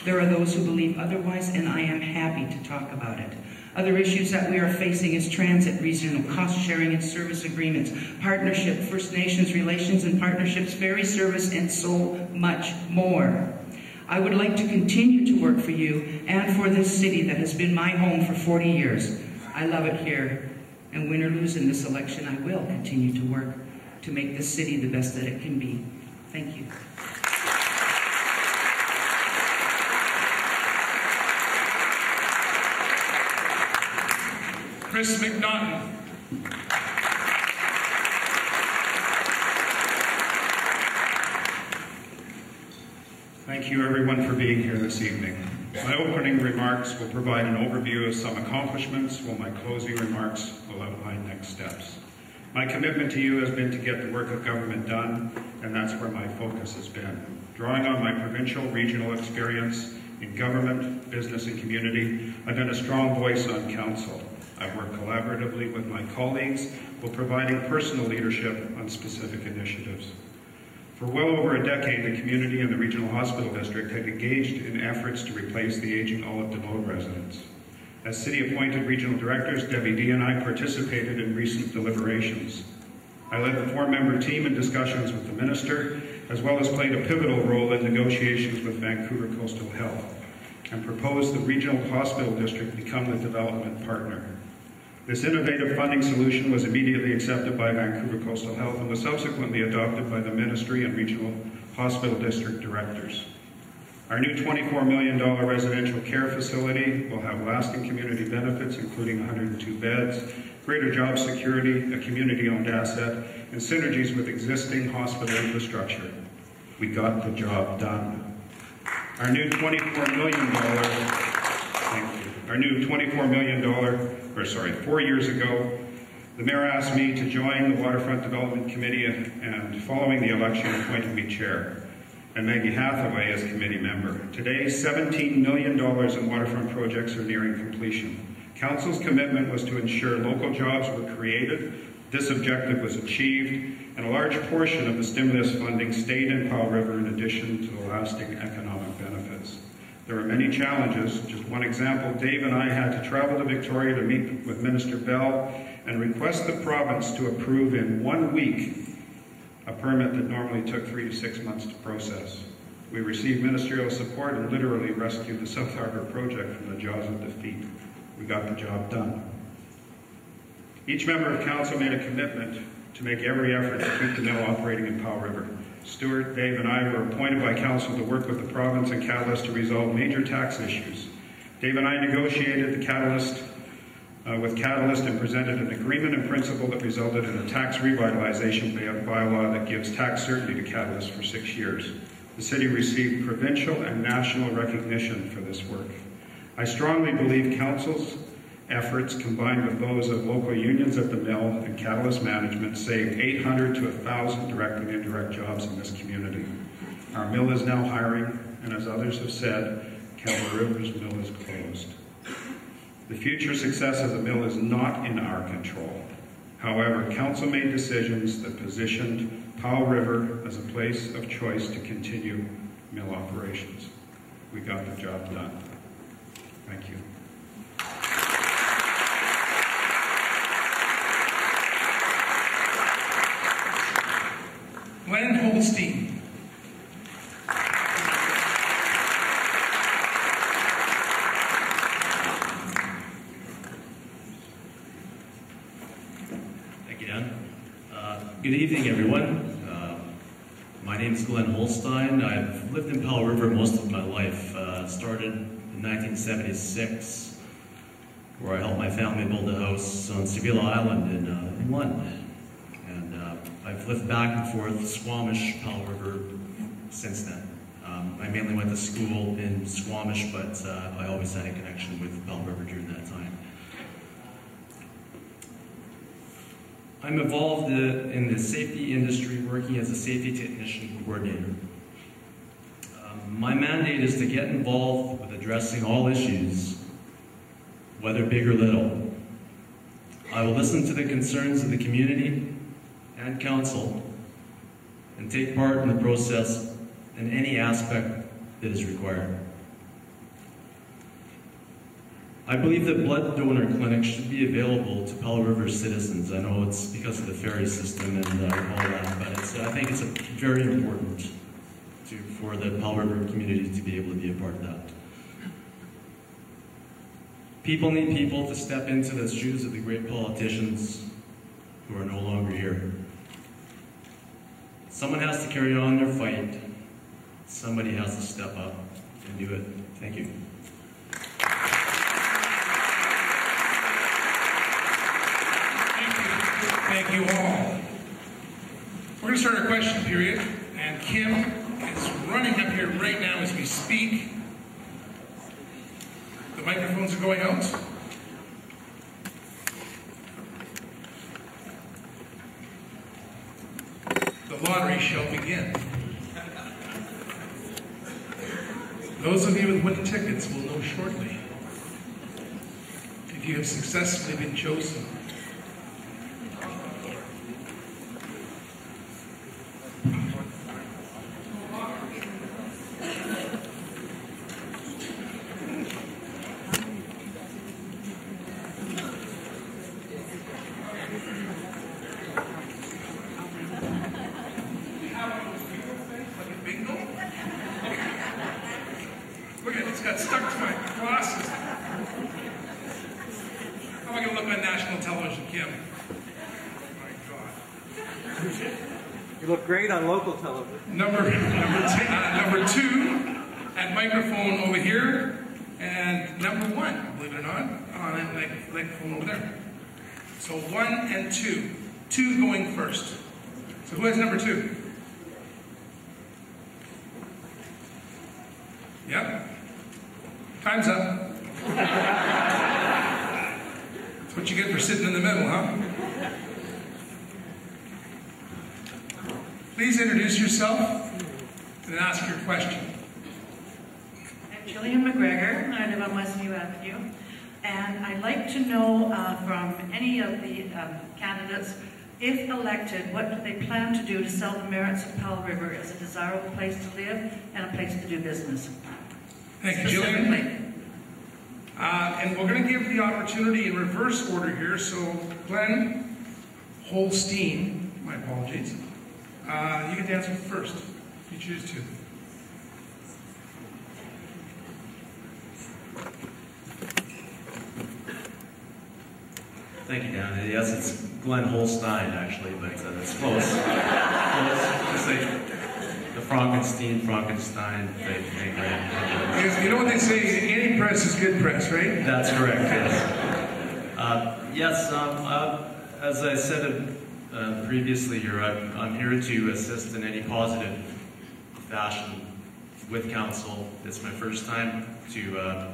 There are those who believe otherwise, and I am happy to talk about it. Other issues that we are facing is transit, regional cost sharing and service agreements, partnership, First Nations relations and partnerships, ferry service, and so much more. I would like to continue to work for you and for this city that has been my home for 40 years. I love it here, and win or lose in this election, I will continue to work to make this city the best that it can be. Thank you. Chris McNaughton. Thank you everyone for being here this evening. My opening remarks will provide an overview of some accomplishments, while my closing remarks will outline next steps. My commitment to you has been to get the work of government done, and that's where my focus has been. Drawing on my provincial, regional experience in government, business, and community, I've been a strong voice on council. I've worked collaboratively with my colleagues while providing personal leadership on specific initiatives. For well over a decade, the community and the Regional Hospital District had engaged in efforts to replace the aging Olive DeMoe residents. As city-appointed regional directors, Debbie D and I participated in recent deliberations. I led the 4-member team in discussions with the minister, as well as played a pivotal role in negotiations with Vancouver Coastal Health, and proposed the Regional Hospital District become the development partner. This innovative funding solution was immediately accepted by Vancouver Coastal Health and was subsequently adopted by the Ministry and Regional Hospital District directors. Our new $24 million residential care facility will have lasting community benefits, including 102 beds, greater job security, a community-owned asset, and synergies with existing hospital infrastructure. We got the job done. Our new $24 million, thank you. Our new $24 million, 4 years ago, the mayor asked me to join the Waterfront Development Committee, and following the election appointed me chair, and Maggie Hathaway as committee member. Today, $17 million in waterfront projects are nearing completion. Council's commitment was to ensure local jobs were created, this objective was achieved, and a large portion of the stimulus funding stayed in Powell River in addition to the lasting economic benefits. There were many challenges. Just one example, Dave and I had to travel to Victoria to meet with Minister Bell and request the province to approve in 1 week a permit that normally took 3 to 6 months to process. We received ministerial support and literally rescued the South Harbour project from the jaws of defeat. We got the job done. Each member of council made a commitment to make every effort to keep the mill operating in Powell River. Stuart, Dave, and I were appointed by council to work with the province and Catalyst to resolve major tax issues. Dave and I negotiated the Catalyst with Catalyst and presented an agreement in principle that resulted in a tax revitalization bylaw that gives tax certainty to Catalyst for 6 years. The city received provincial and national recognition for this work. I strongly believe council's efforts, combined with those of local unions at the mill and Catalyst management, saved 800 to 1,000 direct and indirect jobs in this community. Our mill is now hiring, and as others have said, Powell River's mill is closed. The future success of the mill is not in our control. However, council made decisions that positioned Powell River as a place of choice to continue mill operations. We got the job done. Thank you. Glen Holstine. Thank you, Dan. Good evening, everyone. My name is Glen Holstine. I've lived in Powell River most of my life. Started in 1976, where I helped my family build a house on Sevilla Island in London. And I've lived back and forth Squamish, Powell River since then. I mainly went to school in Squamish, but I always had a connection with Powell River during that time. I'm involved in the safety industry, working as a safety technician coordinator. My mandate is to get involved with addressing all issues, whether big or little. I will listen to the concerns of the community and council and take part in the process in any aspect that is required. I believe that blood donor clinics should be available to Powell River citizens. I know it's because of the ferry system and all that, but I think it's very important for the Powell River community to be able to be a part of that. People need people to step into the shoes of the great politicians who are no longer here. Someone has to carry on their fight. Somebody has to step up and do it. Thank you. Thank you all. We're going to start our question period, and Kim is running up here right now as we speak. The microphones are going out. The lottery shall begin. Those of you with winning tickets will know shortly if you have successfully been chosen. Great on local television. Number two at microphone over here, and number one, believe it or not, on that microphone over there. So 1 and 2. 2 going first. So who has number 2? Yep. Time's up. That's what you get for sitting in the middle, huh? Please introduce yourself and then ask your question. I'm Jillian McGregor. I live on Westview Avenue. And I'd like to know from any of the candidates, if elected, what do they plan to do to sell the merits of Powell River as a desirable place to live and a place to do business? Thank you, Jillian. And we're going to give the opportunity in reverse order here. So Glen Holstine, my apologies. You get to answer first, if you choose to. Thank you, Dan. Yes, it's Glen Holstine, actually, but it's close. It's like the Frankenstein thing, right? You know what they say, any press is good press, right? That's correct, yes. Yes, as I said previously here, I'm here to assist in any positive fashion with council. It's my first time to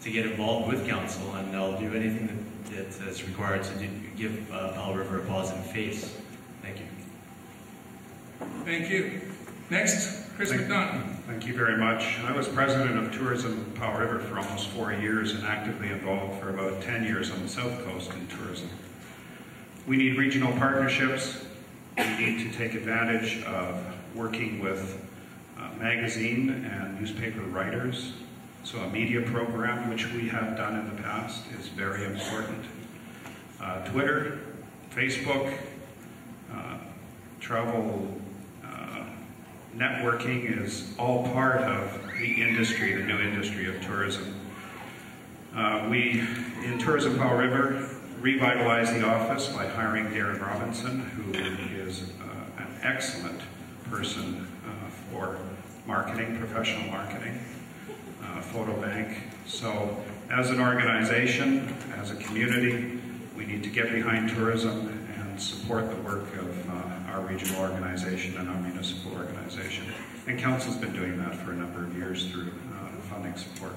get involved with council, and I'll do anything that is required to give Powell River a positive face. Thank you. Thank you. Next, Chris McDonough. Thank you very much. I was president of tourism Powell River for almost 4 years and actively involved for about 10 years on the South Coast in tourism. We need regional partnerships. We need to take advantage of working with magazine and newspaper writers. So a media program, which we have done in the past, is very important. Twitter, Facebook, travel networking is all part of the industry, the new industry of tourism. We, in Tourism Powell River, revitalized the office by hiring Darren Robinson, who is an excellent person for marketing, professional marketing, photo bank. So as an organization, as a community, we need to get behind tourism and support the work of our regional organization and our municipal organization. And Council's been doing that for a number of years through funding support.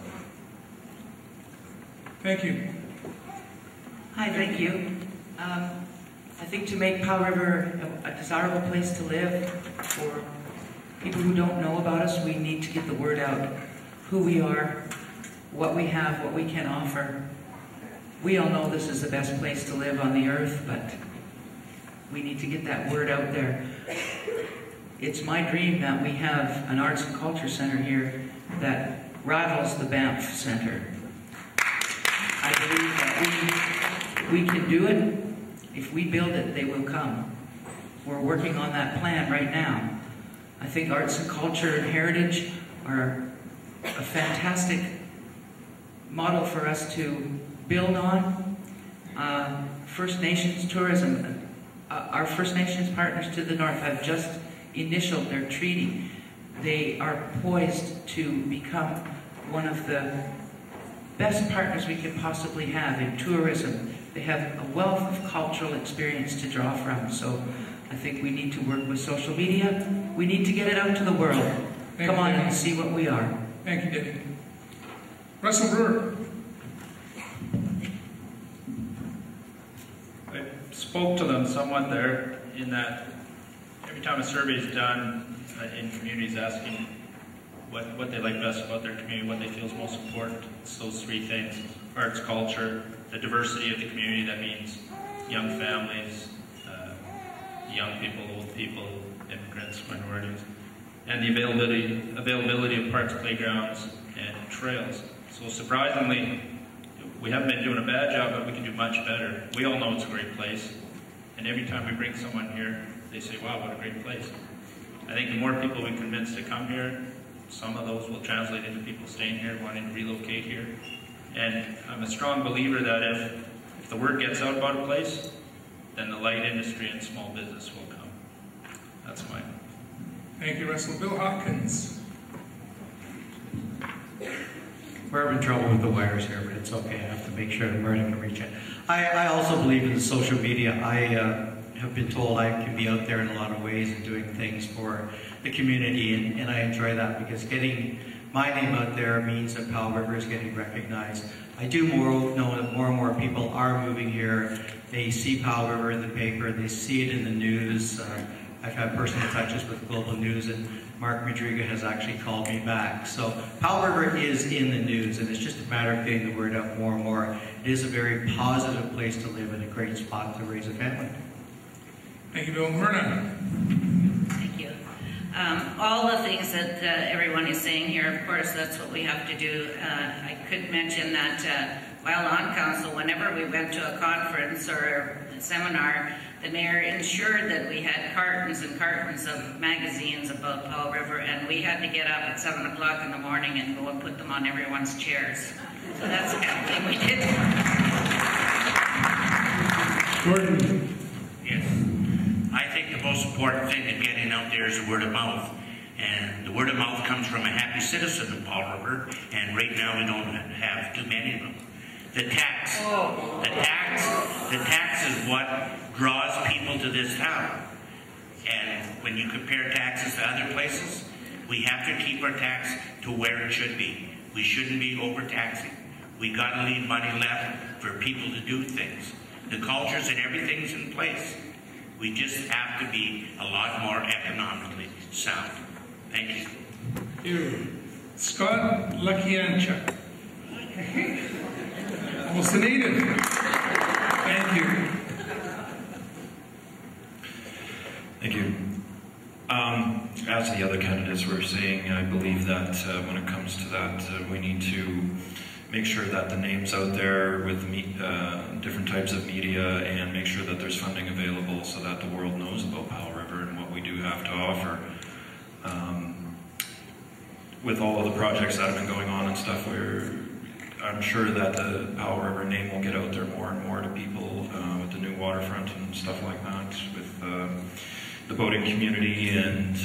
Thank you. Hi, thank you. I think to make Powell River a desirable place to live for people who don't know about us, we need to get the word out. Who we are, what we have, what we can offer. We all know this is the best place to live on the earth, but we need to get that word out there. It's my dream that we have an arts and culture center here that rivals the Banff Center. I believe that we can do it. If we build it, they will come. We're working on that plan right now. I think arts and culture and heritage are a fantastic model for us to build on. First Nations tourism, our First Nations partners to the north have just initialed their treaty. They are poised to become one of the best partners we could possibly have in tourism. They have a wealth of cultural experience to draw from, so I think we need to work with social media. We need to get it out to the world. Come on and see what we are. Thank you, Deputy. Russell Brewer. I spoke to them somewhat there in that every time a survey is done in communities asking what they like best about their community, what they feel is most important, it's those three things: arts, culture, the diversity of the community. That means young families, young people, old people, immigrants, minorities, and the availability of parks, playgrounds, and trails. So surprisingly, we haven't been doing a bad job, but we can do much better. We all know it's a great place, and every time we bring someone here, they say, wow, what a great place. I think the more people we convince to come here, some of those will translate into people staying here, wanting to relocate here. And I'm a strong believer that if the word gets out about a place, then the light industry and small business will come. That's mine. Thank you, Russell. Bill Hopkins. We're having trouble with the wires here, but it's okay. I have to make sure that we're going to reach it. I also believe in the social media. I have been told I can be out there in a lot of ways and doing things for the community, and I enjoy that because getting my name out there means that Powell River is getting recognized. I do know that more and more people are moving here. They see Powell River in the paper, they see it in the news. I've had personal touches with Global News, and Mark Madriga has actually called me back. So Powell River is in the news, and it's just a matter of getting the word out more and more. It is a very positive place to live and a great spot to raise a family. Thank you, Bill. Myrna. Thank you. All the things that everyone is saying here, of course, that's what we have to do. I could mention that while on council, whenever we went to a conference or a seminar, the mayor ensured that we had cartons and cartons of magazines about Powell River, and we had to get up at 7 o'clock in the morning and go and put them on everyone's chairs. So that's the kind of thing we did. Gordon. Yes. I think the most important thing in getting out there is the word of mouth. And the word of mouth comes from a happy citizen of Powell River, and right now we don't have too many of them. The tax is what draws people to this town. And when you compare taxes to other places, we have to keep our tax to where it should be. We shouldn't be overtaxing. We got to leave money left for people to do things. The cultures and everything's in place. We just have to be a lot more economically sound. Thank you. Thank you. Scott Lakianchuk. Almost a native. Thank you. Thank you. As the other candidates were saying, I believe that when it comes to that, we need to make sure that the name's out there with different types of media, and make sure that there's funding available so that the world knows about Powell River and what we do have to offer. with all of the projects that have been going on and stuff, I'm sure that the Powell River name will get out there more and more to people with the new waterfront and stuff like that, with the boating community and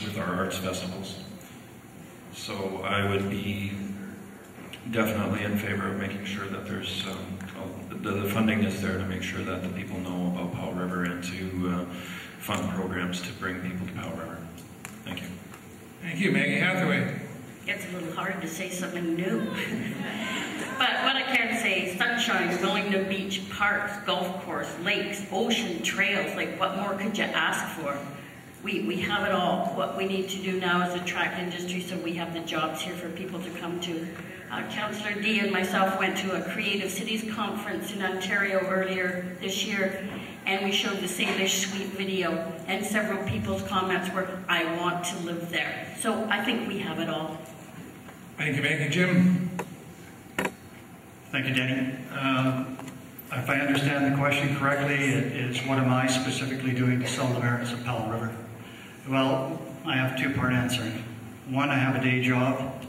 with our arts festivals. So I would be definitely in favor of making sure that there's the funding is there to make sure that the people know about Powell River and to fund programs to bring people to Powell River. Thank you. Thank you, Maggie Hathaway. It's a little hard to say something new. But what I can say, sunshine, Wellington Beach, parks, golf course, lakes, ocean, trails, like what more could you ask for? We have it all. What we need to do now is attract industry so we have the jobs here for people to come to. Councillor D and myself went to a Creative Cities conference in Ontario earlier this year, and we showed the Salish Suite video, and several people's comments were, I want to live there. So I think we have it all. Thank you, Maggie. Jim? Thank you, Danny. If I understand the question correctly, it is what am I specifically doing to sell the merits of Powell River? Well, I have a two-part answer. One, I have a day job,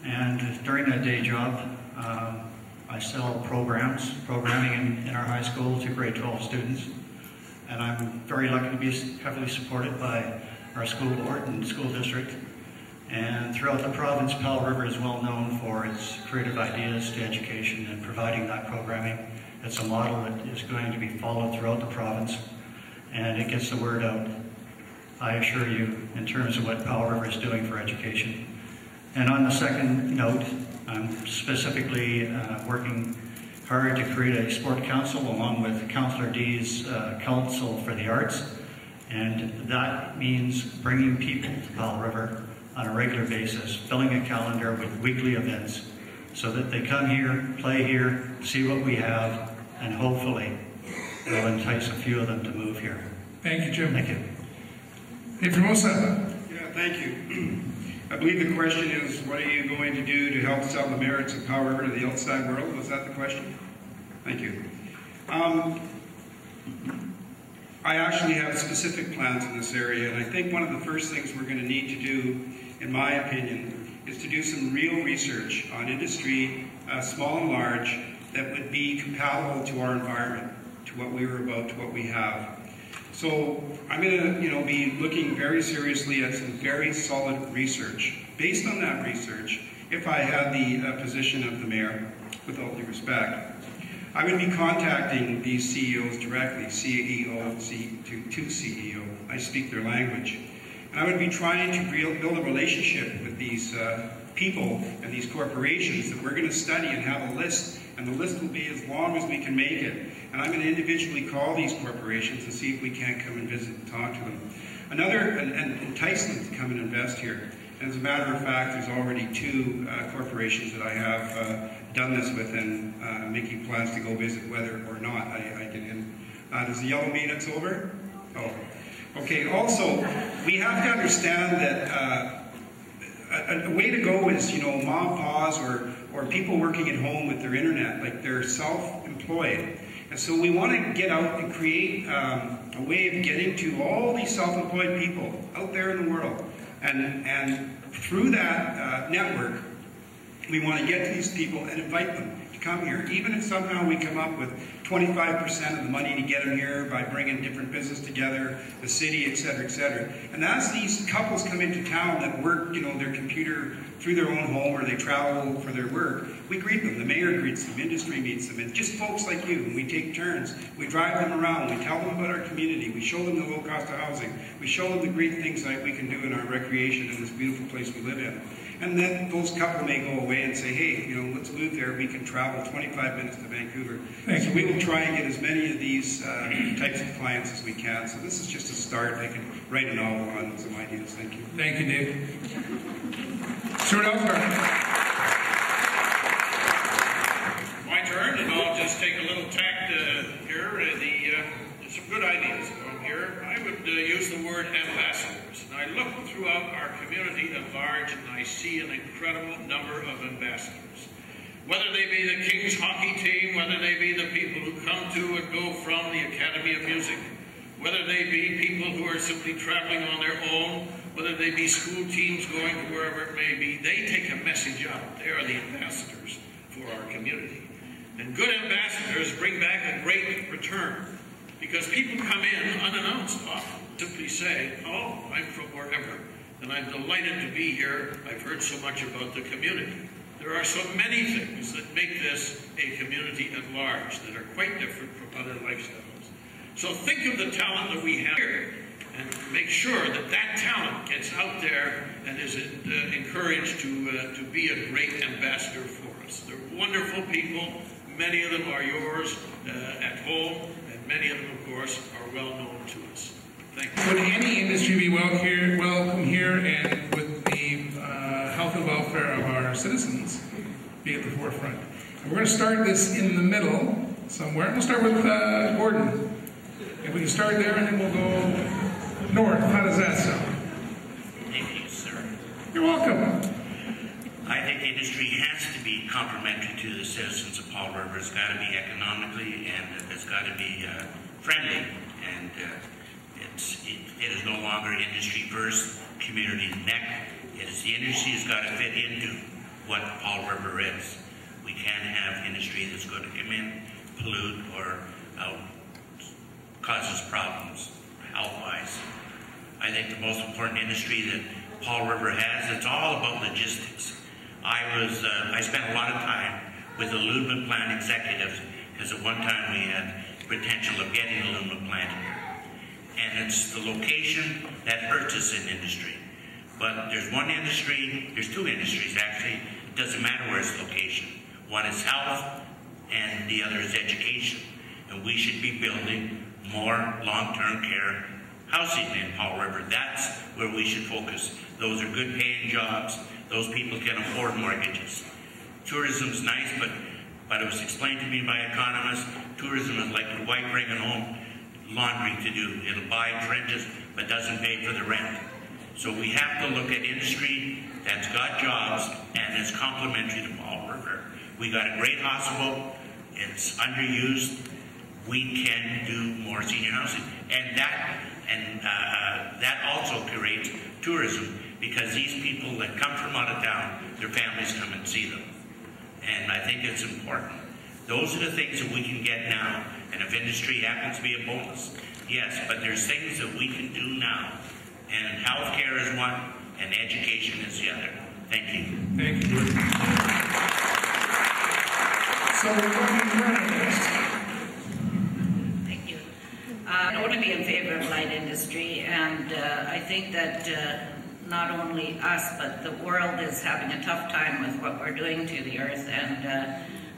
and during that day job, I sell programming in our high school to grade 12 students, and I'm very lucky to be heavily supported by our school board and school district. And throughout the province, Powell River is well known for its creative ideas to education and providing that programming. It's a model that is going to be followed throughout the province, and it gets the word out, I assure you, in terms of what Powell River is doing for education. And on the second note, I'm specifically working hard to create a sport council along with Councillor D's Council for the Arts, and that means bringing people to Powell River on a regular basis, filling a calendar with weekly events so that they come here, play here, see what we have, and hopefully will entice a few of them to move here. Thank you, Jim. Thank you. Hey, Formosa. Yeah, thank you. I believe the question is, what are you going to do to help sell the merits of Powell River to the outside world? Was that the question? Thank you. I actually have specific plans in this area, and I think one of the first things we're going to need to do, in my opinion, is to do some real research on industry, small and large, that would be compatible to our environment, to what we were about, to what we have. So I'm going to, be looking very seriously at some very solid research. Based on that research, if I had the position of the mayor, with all due respect, I would be contacting these CEOs directly, CEO to CEO. I speak their language. And I would be trying to build a relationship with these people and these corporations that we're going to study and have a list, and the list will be as long as we can make it. And I'm going to individually call these corporations and see if we can't come and visit and talk to them. Another, and entice them to come and invest here. And as a matter of fact, there's already two corporations that I have done this with and making plans to go visit, whether or not I get in. Does the yellow mean it's over? Oh. Okay, also, we have to understand that a way to go is, mom, pa's, or people working at home with their internet, like they're self-employed. And so we want to get out and create a way of getting to all these self-employed people out there in the world. And through that network, we want to get to these people and invite them to come here. Even if somehow we come up with 25% of the money to get them here by bringing different business together, the city, et cetera, et cetera. And as these couples come into town that work, their computer through their own home, or they travel for their work, we greet them. The mayor greets them, industry meets them, and just folks like you. And we take turns. We drive them around. We tell them about our community. We show them the low cost of housing. We show them the great things that we can do in our recreation in this beautiful place we live in. And then those couple may go away and say, hey, let's move there. We can travel 25 minutes to Vancouver. So we will try and get as many of these types of clients as we can. So this is just a start. I can write a novel on some ideas. Thank you. Thank you, Dave. Stuart Osborne. My turn, and I'll just take a little tact here. There's some good ideas going here. I would use the word ambassadors. And I look throughout our community at large, and I see an incredible number of ambassadors. Whether they be the King's hockey team, whether they be the people who come to and go from the Academy of Music, whether they be people who are simply traveling on their own, whether they be school teams going to wherever it may be, they take a message out. They are the ambassadors for our community. And good ambassadors bring back a great return, because people come in unannounced often, simply say, oh, I'm from wherever, and I'm delighted to be here. I've heard so much about the community. There are so many things that make this a community at large that are quite different from other lifestyles. So think of the talent that we have here and make sure that that talent gets out there and is encouraged to be a great ambassador for us. They're wonderful people. Many of them are yours at home, and many of them, of course, are well known to us. Thank you. Would any industry be welcome here, and would the health and welfare of our citizens be at the forefront? And we're going to start this in the middle somewhere. We'll start with Gordon. If we can start there, and then we'll go north. How does that sound? Thank you, sir. You're welcome. I think industry has to be complementary to the citizens of Powell River. It's got to be economically, and it's got to be friendly. And it is no longer industry first, community next. It is the industry has got to fit into what Powell River is. We can't have industry that's going to come in, pollute, or causes problems health-wise. I think the most important industry that Powell River has, it's all about logistics. I spent a lot of time with the aluminum plant executives, because at one time we had potential of getting an aluminum plant here. And it's the location that hurts us in industry. But there's one industry, there's two industries actually. It doesn't matter where it's location. One is health, and the other is education. And we should be building more long-term care housing in Powell River. That's where we should focus. Those are good paying jobs. Those people can afford mortgages. Tourism's nice, but it was explained to me by economists, tourism is like the wife bringing home laundry to do. It'll buy trenches, but doesn't pay for the rent. So we have to look at industry that's got jobs and is complementary to Powell River. We got a great hospital. It's underused. We can do more senior housing. And that also creates tourism, because these people that come from out of town, their families come and see them. And I think it's important. Those are the things that we can get now. And if industry happens to be a bonus, yes, but there's things that we can do now. And healthcare is one, and education is the other. Thank you. Thank you. So we're going next. Thank you. I want to be in favor of light industry, and I think that not only us, but the world is having a tough time with what we're doing to the earth, and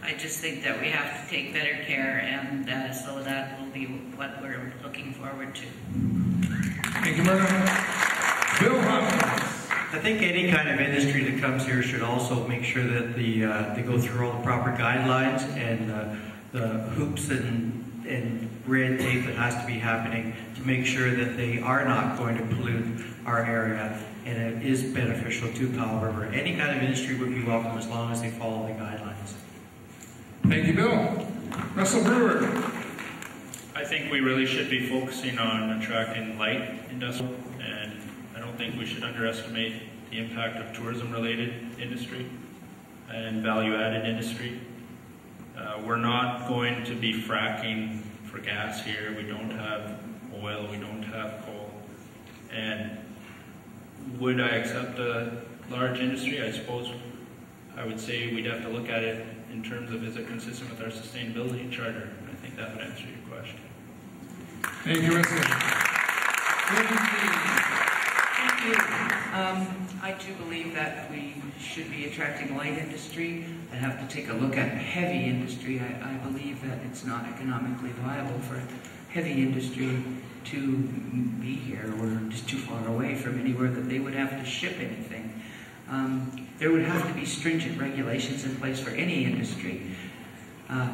I just think that we have to take better care, and so that will be what we're looking forward to. Thank you, Myrna. Bill Hopkins. I think any kind of industry that comes here should also make sure that they go through all the proper guidelines and the hoops and red tape that has to be happening to make sure that they are not going to pollute our area and it is beneficial to Powell River. Any kind of industry would be welcome as long as they follow the guidelines. Thank you, Bill. Russell Brewer. I think we really should be focusing on attracting light industrial, and I don't think we should underestimate the impact of tourism-related industry and value-added industry. We're not going to be fracking for gas here. We don't have oil, we don't have coal. And would I accept a large industry? I suppose I would say we'd have to look at it in terms of, is it consistent with our sustainability charter? I think that would answer your question. Thank you, Russell. Thank you. I too believe that we should be attracting light industry and have to take a look at heavy industry. I believe that it's not economically viable for heavy industry to be here. We're just too far away from anywhere that they would have to ship anything. There would have to be stringent regulations in place for any industry.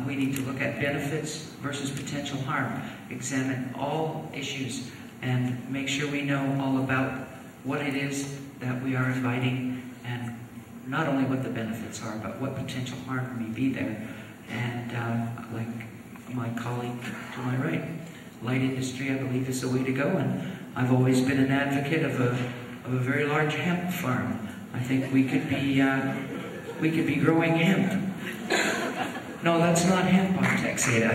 We need to look at benefits versus potential harm, examine all issues, and make sure we know all about what it is that we are inviting, and not only what the benefits are, but what potential harm may be there. And like my colleague to my right, light industry, I believe, is the way to go. And I've always been an advocate of of a very large hemp farm. I think we could be growing hemp. No, that's not hemp on Texada.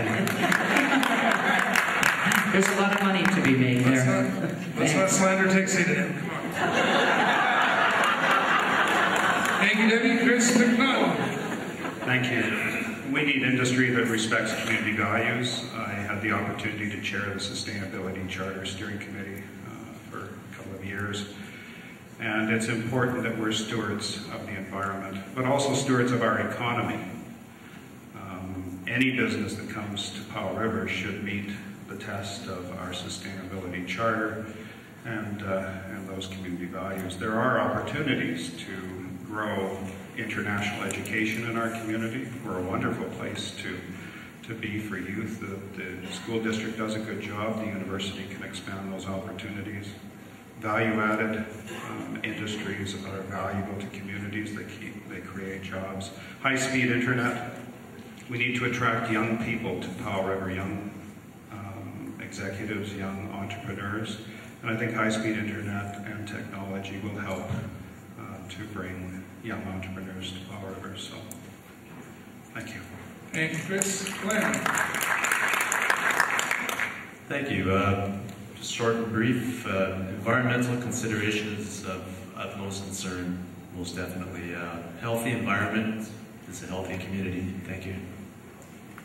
There's a lot of money to be made there. Let's not slander Texada. Come on. Thank you, Debbie. Chris McNaught. Thank you. We need industry that respects community values. I had the opportunity to chair the Sustainability Charter Steering Committee for a couple of years. And it's important that we're stewards of the environment, but also stewards of our economy. Any business that comes to Powell River should meet the test of our Sustainability Charter and those community values. There are opportunities to grow international education in our community. We're a wonderful place to be for youth. The school district does a good job. The university can expand those opportunities. Value-added industries are valuable to communities. They create jobs. High-speed internet. We need to attract young people to Powell River, young executives, young entrepreneurs. And I think high-speed internet and technology will help to bring young entrepreneurs to Powell River. So, thank you. Thank you, Chris. Glen. Thank you. Just short and brief. Environmental considerations of utmost concern. Most definitely. Healthy environment is a healthy community. Thank you.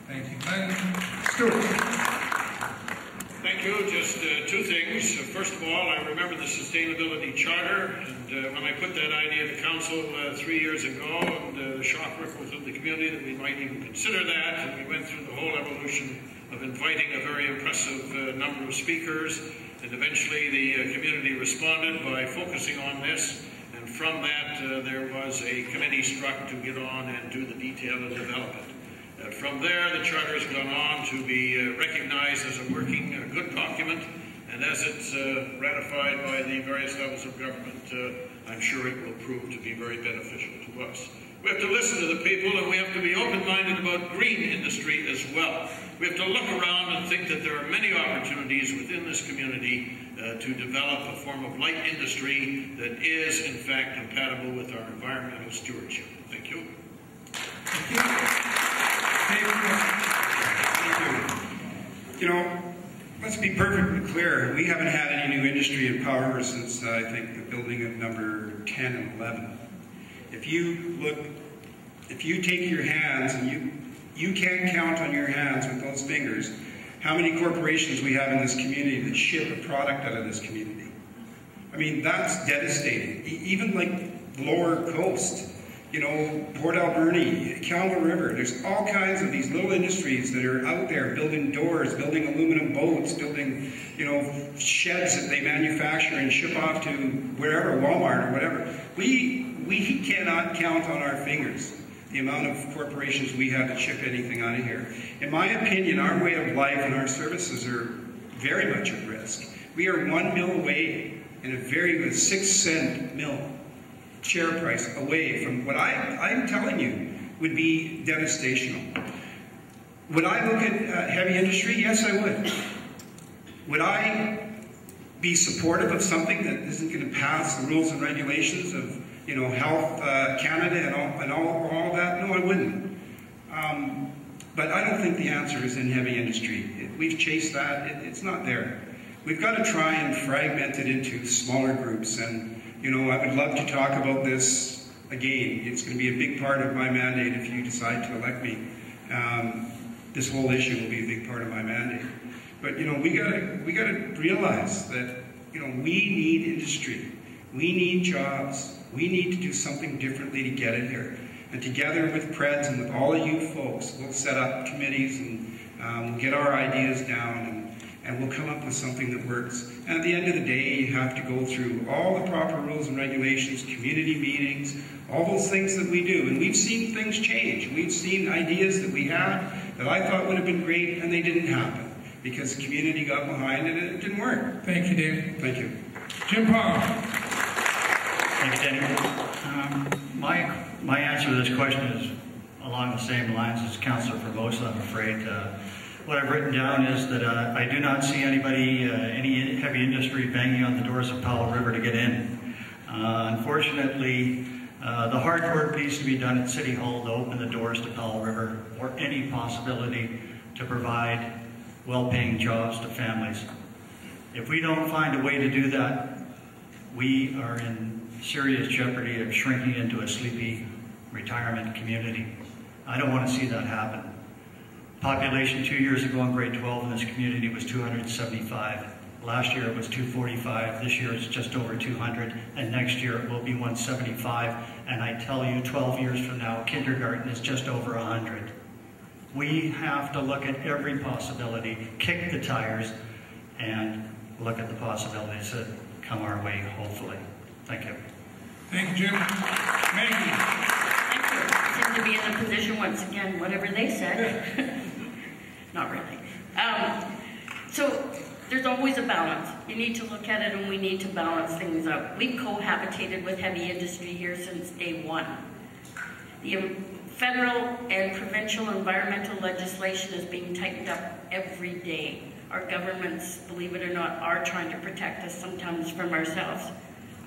Thank you, Glen. Stuart. Thank you. Just two things. First of all, I remember the Sustainability Charter, and when I put that idea to council 3 years ago, and the shock ripples of the community that we might even consider that, and we went through the whole evolution of inviting a very impressive number of speakers, and eventually the community responded by focusing on this, and from that there was a committee struck to get on and do the detail and develop it. From there, the charter has gone on to be recognized as a working, good document, and as it's ratified by the various levels of government, I'm sure it will prove to be very beneficial to us. We have to listen to the people, and we have to be open-minded about green industry as well. We have to look around and think that there are many opportunities within this community to develop a form of light industry that is, in fact, compatible with our environmental stewardship. Thank you. Thank you. You know, let's be perfectly clear. We haven't had any new industry in Powell River since, I think, the building of number 10 and 11. If you take your hands, and you can't count on your hands with those fingers how many corporations we have in this community that ship a product out of this community. I mean, that's devastating. Even like the lower coast, you know, Port Alberni, Campbell River, there's all kinds of these little industries that are out there building doors, building aluminum boats, building, you know, sheds that they manufacture and ship off to wherever, Walmart or whatever. We cannot count on our fingers the amount of corporations we have that ship anything out of here. In my opinion, our way of life and our services are very much at risk. We are 1 mil away in a very 6-cent mil share price away from what I'm telling you would be devastational. Would I look at heavy industry? Yes, I would. Would I be supportive of something that isn't going to pass the rules and regulations of, you know, Health Canada and all that? No, I wouldn't. But I don't think the answer is in heavy industry. We've chased that. It's not there. We've got to try and fragment it into smaller groups. And, you know, I would love to talk about this again. It's going to be a big part of my mandate if you decide to elect me. This whole issue will be a big part of my mandate. But, you know, we gotta realize that, you know, we need industry. We need jobs. We need to do something differently to get it here. And together with Preds and with all of you folks, we'll set up committees and we'll get our ideas down and we'll come up with something that works. And at the end of the day, you have to go through all the proper rules and regulations, community meetings, all those things that we do. And we've seen things change. We've seen ideas that we had that I thought would have been great and they didn't happen because the community got behind it and it didn't work. Thank you, Dave. Thank you. Jim Powell. Thank you, Danny. My answer to this question is along the same lines as Councilor Formosa, I'm afraid. What I've written down is that I do not see anybody, any heavy industry banging on the doors of Powell River to get in. Unfortunately, the hard work needs to be done at City Hall to open the doors to Powell River or any possibility to provide well-paying jobs to families. If we don't find a way to do that, we are in serious jeopardy of shrinking into a sleepy retirement community. I don't want to see that happen. Population 2 years ago in grade 12 in this community was 275. Last year it was 245, this year it's just over 200, and next year it will be 175. And I tell you, 12 years from now, kindergarten is just over 100. We have to look at every possibility, kick the tires, and look at the possibilities that come our way, hopefully. Thank you. Thank you, Jim. Maggie. Thank you. I seem to be in a position once again, whatever they said. Not really. So there's always a balance. You need to look at it and we need to balance things out. We've cohabitated with heavy industry here since day one. The federal and provincial environmental legislation is being tightened up every day. Our governments, believe it or not, are trying to protect us sometimes from ourselves.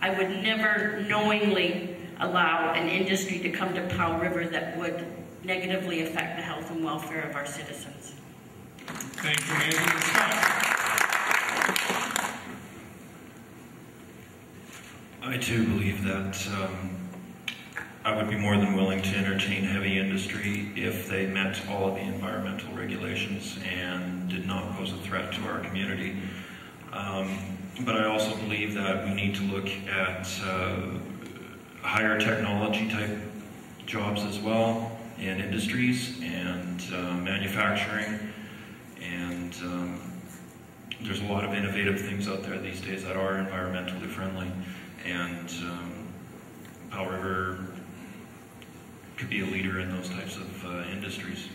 I would never knowingly allow an industry to come to Powell River that would negatively affect the health and welfare of our citizens. Thank you, Maggie. Scott. I too believe that I would be more than willing to entertain heavy industry if they met all of the environmental regulations and did not pose a threat to our community. But I also believe that we need to look at higher technology type jobs as well, and industries and manufacturing, and there's a lot of innovative things out there these days that are environmentally friendly, and Powell River could be a leader in those types of industries.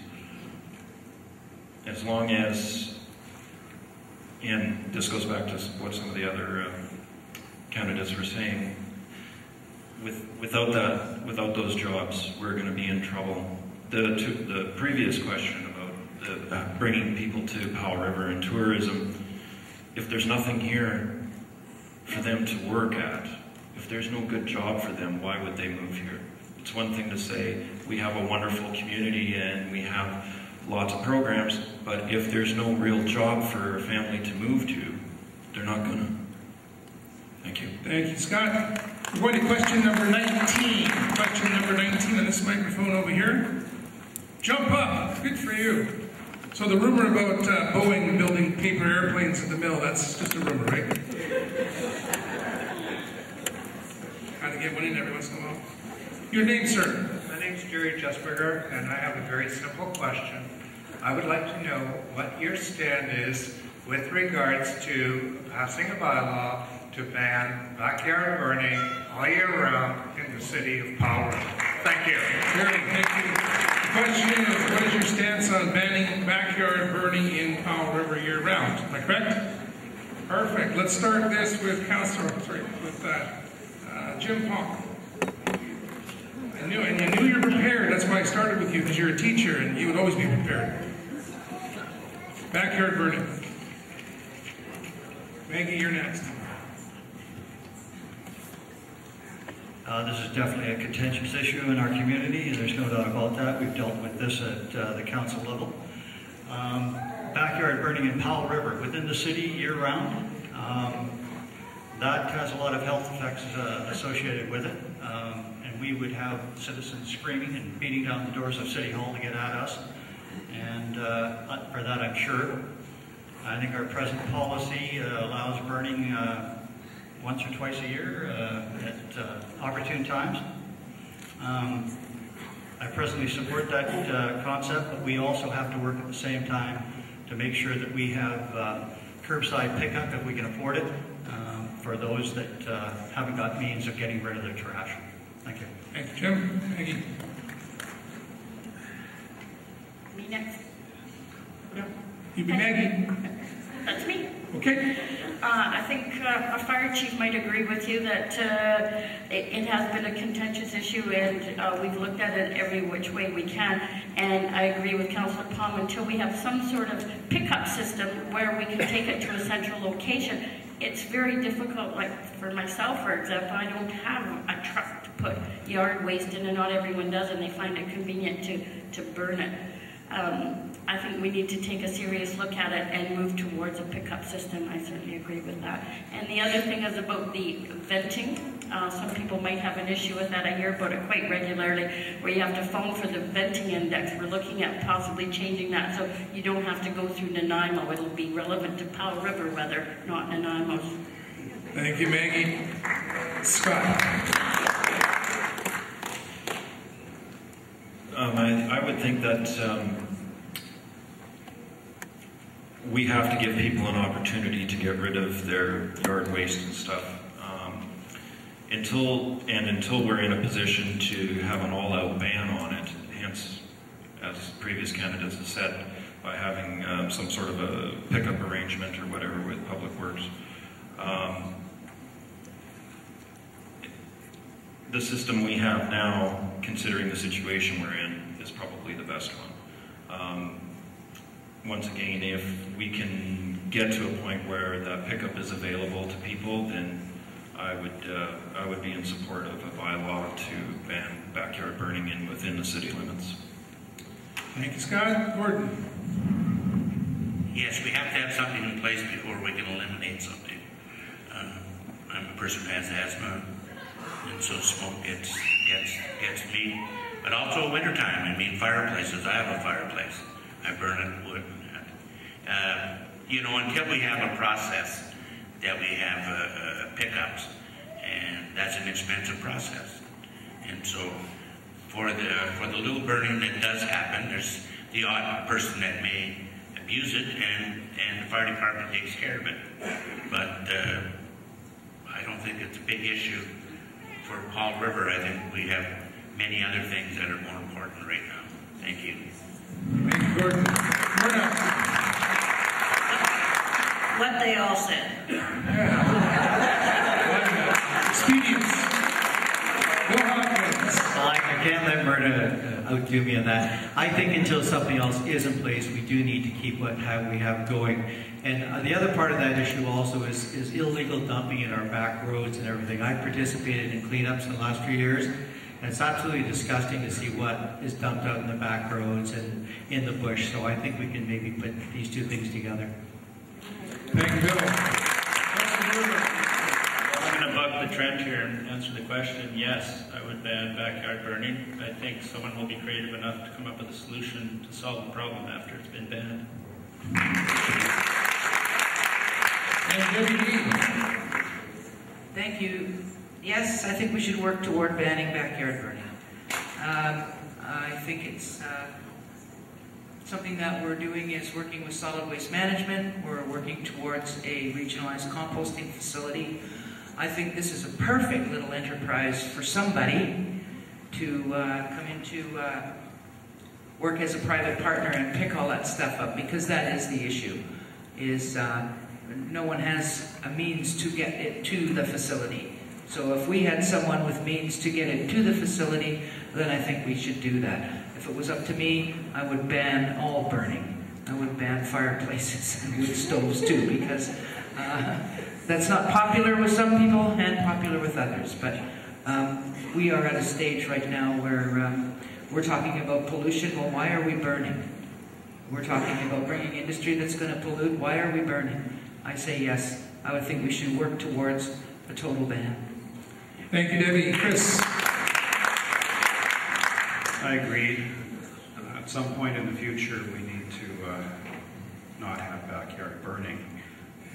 As long as, and this goes back to what some of the other candidates were saying, without those jobs, we're going to be in trouble. The previous question about bringing people to Powell River and tourism, if there's nothing here for them to work at, if there's no good job for them, why would they move here? It's one thing to say we have a wonderful community and we have lots of programs, but if there's no real job for a family to move to, they're not gonna. Thank you. Thank you, Scott. We're going to question number 19. Question number 19 on this microphone over here. Jump up. Good for you. So the rumor about Boeing building paper airplanes at the mill, that's just a rumor, right? Got to get one in every once in a while. Your name, sir? My name's Jerry Jesberger, and I have a very simple question. I would like to know what your stand is with regards to passing a bylaw to ban backyard burning all year round in the city of Powell. Thank you. Jerry, thank you. The question is, what is your stance on banning backyard burning in Powell River year round? Am I correct? Perfect. Let's start this with Jim Powell. I knew you were prepared. That's why I started with you, because you're a teacher and you would always be prepared. Backyard burning. Maggie, you're next. This is definitely a contentious issue in our community, and there's no doubt about that. We've dealt with this at the council level. Backyard burning in Powell River within the city year-round, that has a lot of health effects associated with it. And we would have citizens screaming and beating down the doors of City Hall to get at us. And for that, I'm sure. I think our present policy allows burning once or twice a year at opportune times. I presently support that concept, but we also have to work at the same time to make sure that we have curbside pickup, if we can afford it, for those that haven't got means of getting rid of their trash. Thank you. Thank you, Jim. Maggie. Me next. You be Maggie. That's me. Okay. I think our fire chief might agree with you that it has been a contentious issue, and we've looked at it every which way we can. And I agree with Councillor Palm, until we have some sort of pickup system where we can take it to a central location, it's very difficult, like for myself, for example, I don't have a truck to put yard waste in, and not everyone does, and they find it convenient to burn it. I think we need to take a serious look at it and move towards a pickup system. I certainly agree with that. And the other thing is about the venting. Some people might have an issue with that. I hear about it quite regularly, where you have to phone for the venting index. We're looking at possibly changing that so you don't have to go through Nanaimo. It'll be relevant to Powell River weather, not Nanaimo. Thank you, Maggie. Scott. I would think that we have to give people an opportunity to get rid of their yard waste and stuff. Until we're in a position to have an all-out ban on it, hence, as previous candidates have said, by having some sort of a pickup arrangement or whatever with Public Works. The system we have now, considering the situation we're in, is probably the best one. Once again, if we can get to a point where that pickup is available to people, then I would be in support of a bylaw to ban backyard burning within the city limits. Thank you, Scott. Gordon. Yes, we have to have something in place before we can eliminate something. I'm a person who has asthma, and so smoke gets me. But also wintertime, I mean fireplaces. I have a fireplace. I burn it wood and that. You know, until we have a process that we have pickups, and that's an expensive process. And so for the little burning that does happen, there's the odd person that may abuse it, and the fire department takes care of it. But I don't think it's a big issue for Powell River. I think we have many other things that are more important right now. Thank you. Thank you, Gordon. What they all said. Expedience. Well, I can't let Myrna outdo me on that. I think until something else is in place, we do need to keep how we have going. And the other part of that issue also is illegal dumping in our back roads and everything. I participated in cleanups in the last few years, and it's absolutely disgusting to see what is dumped out in the back roads and in the bush. So I think we can maybe put these two things together. Thank you, Bill. I'm going to buck the trend here and answer the question. Yes, I would ban backyard burning. I think someone will be creative enough to come up with a solution to solve the problem after it's been banned. Thank you. Yes, I think we should work toward banning backyard burning. I think it's something that we're doing is working with solid waste management. We're working towards a regionalized composting facility. I think this is a perfect little enterprise for somebody to come into work as a private partner and pick all that stuff up, because that is the issue, is no one has a means to get it to the facility. So if we had someone with means to get it to the facility, then I think we should do that. If it was up to me, I would ban all burning. I would ban fireplaces and wood stoves too, because that's not popular with some people and popular with others. But we are at a stage right now where we're talking about pollution. Well, why are we burning? We're talking about bringing industry that's going to pollute. Why are we burning? I say yes. I would think we should work towards a total ban. Thank you, Debbie. Chris. I agree. At some point in the future, we need to not have backyard burning.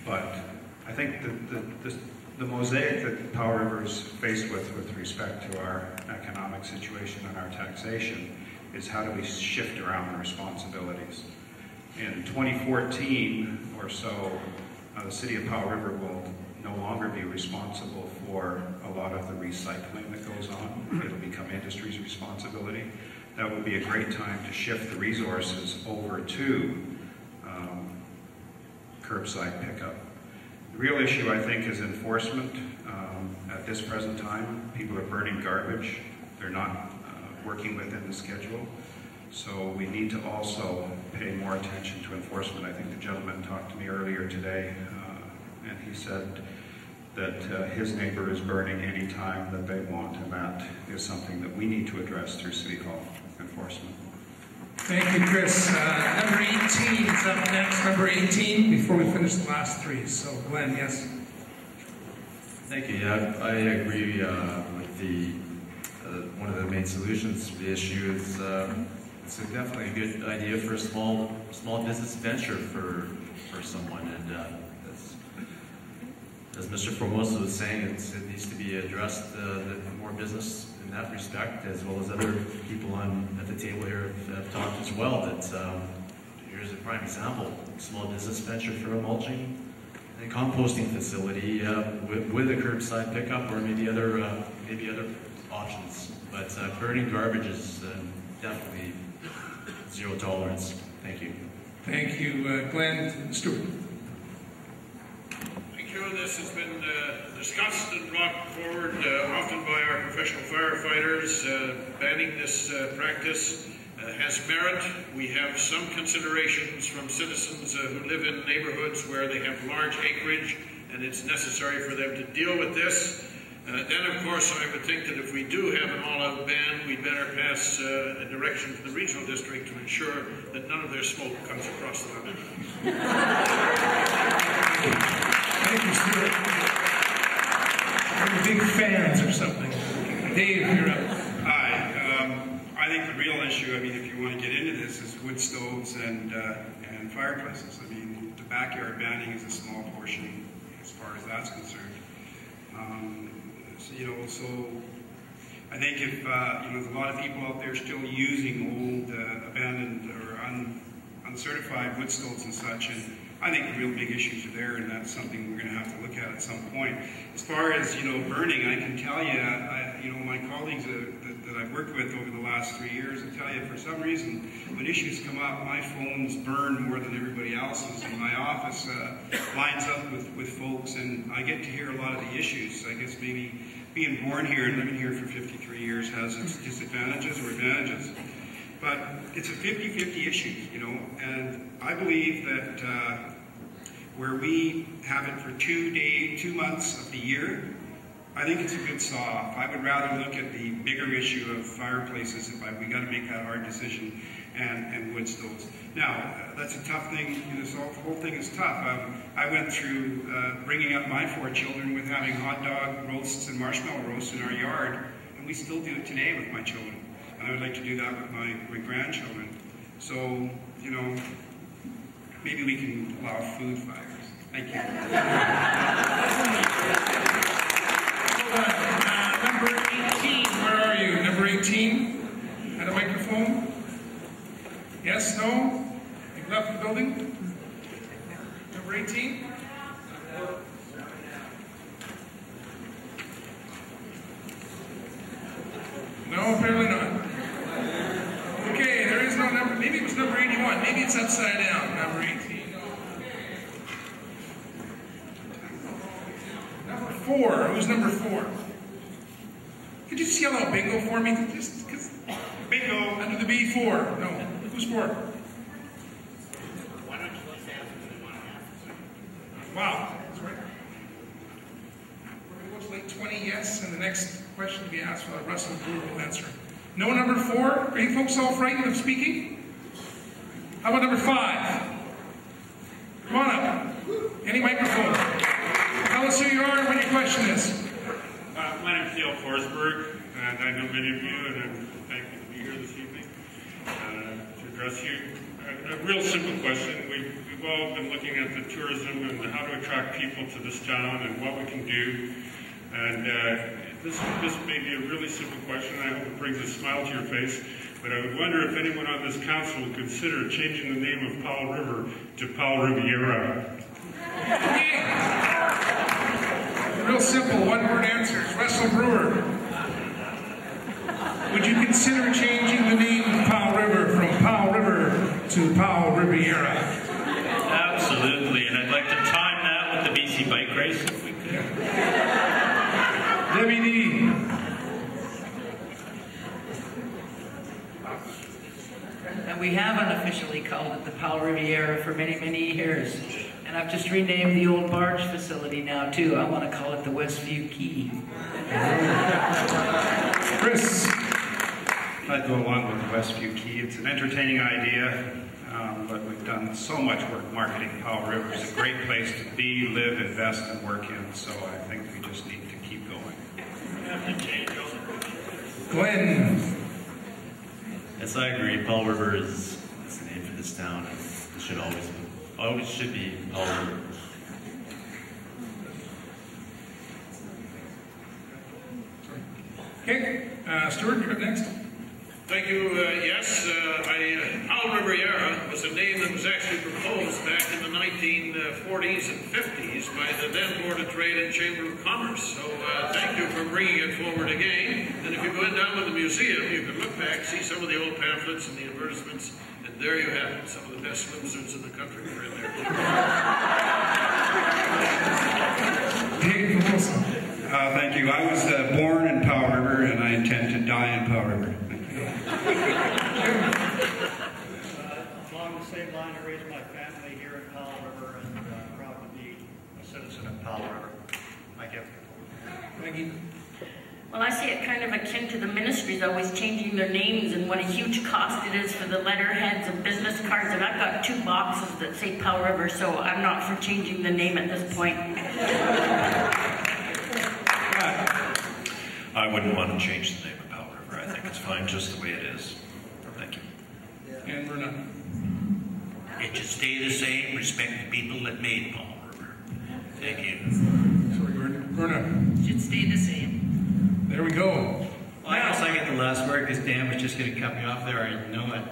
But I think the mosaic that Powell River is faced with respect to our economic situation and our taxation is how do we shift around the responsibilities. In 2014 or so, the city of Powell River will no longer be responsible for a lot of the recycling that goes on. It'll become industry's responsibility. That would be a great time to shift the resources over to curbside pickup. The real issue, I think, is enforcement. At this present time, people are burning garbage. They're not working within the schedule. So we need to also pay more attention to enforcement. I think the gentleman talked to me earlier today and he said that his neighbor is burning any time that they want, and that is something that we need to address through City Hall enforcement. Thank you, Chris. Number 18 is up next. Number 18, before we finish the last three. So, Glenn, yes? Thank you. Yeah, I agree with the one of the main solutions to the issue is it's definitely a good idea for a small business venture for someone, and as Mr. Formosa was saying, it needs to be addressed. That more business in that respect, as well as other people at the table here have talked as well. That here's a prime example: small business venture for a mulching and composting facility with a curbside pickup, or maybe other options. But burning garbage is definitely zero tolerance. Thank you. Thank you, Glenn. Stuart. Thank you. This has been discussed and brought forward often by our professional firefighters. Banning this practice has merit. We have some considerations from citizens who live in neighborhoods where they have large acreage and it's necessary for them to deal with this. Then, of course, I would think that if we do have an all-out ban, we'd better pass a direction to the regional district to ensure that none of their smoke comes across the line. Thank you, Stuart. We're big fans or something. Dave, you're up. Hi. I think the real issue, I mean, if you want to get into this, is wood stoves and fireplaces. I mean, the backyard banning is a small portion as far as that's concerned. So I think if there's a lot of people out there still using old, abandoned or uncertified wood stoves and such, and I think the real big issues are there, and that's something we're going to have to look at some point. As far as burning, I can tell you, my colleagues that I've worked with over the last 3 years, I tell you, for some reason, when issues come up, my phones burn more than everybody else's, and my office lines up with folks, and I get to hear a lot of the issues. I guess maybe being born here and living here for 53 years has its disadvantages or advantages. But it's a 50-50 issue, and I believe that where we have it for 2 months of the year, I think it's a good saw-off. I would rather look at the bigger issue of fireplaces if we got to make that hard decision, and wood stoves. Now, that's a tough thing. This whole thing is tough. I went through bringing up my 4 children with having hot dog roasts and marshmallow roasts in our yard, and we still do it today with my children. And I would like to do that with my grandchildren. So, maybe we can allow food fires. Thank you. Number 18, where are you? Number 18? At a microphone? Yes, no? You've left the building? Number 18? No, apparently not. Okay, there is no number. Maybe it was number 81. Maybe it's upside down. Number 18. Number 4. Who's number 4? Could you just yell out bingo for me? Just because bingo under the B4. No. Who's 4? Wow. That's right. It looks like 20 yes, and the next question to be asked for Russell Brewer will answer. No number 4? Are you folks all frightened of speaking? How about number 5? Come on up. Any microphone. Tell us who you are and what your question is. My name is Dale Forsberg, and I know many of you, and I'm thankful to be here this evening to address you. A real simple question. We've all been looking at the tourism and how to attract people to this town and what we can do. And this may be a really simple question. I hope it brings a smile to your face. But I would wonder if anyone on this council would consider changing the name of Powell River to Powell Riviera. Real simple, one-word answers. Russell Brewer. Would you consider changing the name of Powell River from Powell River to Powell Riviera? Absolutely, and I'd like to time that with the BC bike race if we could. Debbie D. And we have unofficially called it the Powell Riviera for many, many years. And I've just renamed the old barge facility now, too. I want to call it the Westview Quay. Chris? I'd go along with the Westview Quay. It's an entertaining idea, but we've done so much work marketing Powell River. It's a great place to be, live, invest, and work in, so I think we just need to keep going. Glen? Yes, I agree. Powell River is the name for this town, and it should always should be Powell River. Okay, Stuart, you're up next. Thank you. Yes, Powell River was a name that was actually proposed back in the 1940s and 50s by the then Board of Trade and Chamber of Commerce. So thank you for bringing it forward again. And if you go down to the museum, you can look back, see some of the old pamphlets and the advertisements, and there you have it. Some of the best swimsuits in the country are in there. Thank you. I was born in Powell River, and I intend to die in Powell River. Along the same line, I raised my family here in Powell River, and proud to be a citizen of Powell River. Thank you. Maggie? Well, I see it kind of akin to the ministries always changing their names and what a huge cost it is for the letterheads and business cards. And I've got 2 boxes that say Powell River, so I'm not for changing the name at this point. I wouldn't want to change the name of Powell River. I think it's fine just the way it is. Thank you. And Bruna? It should stay the same. Respect the people that made Powell River. Thank you. Sorry, Bruna? Should stay the same. There we go. Well, I guess I get the last word because Dan was just going to cut me off there. I know it.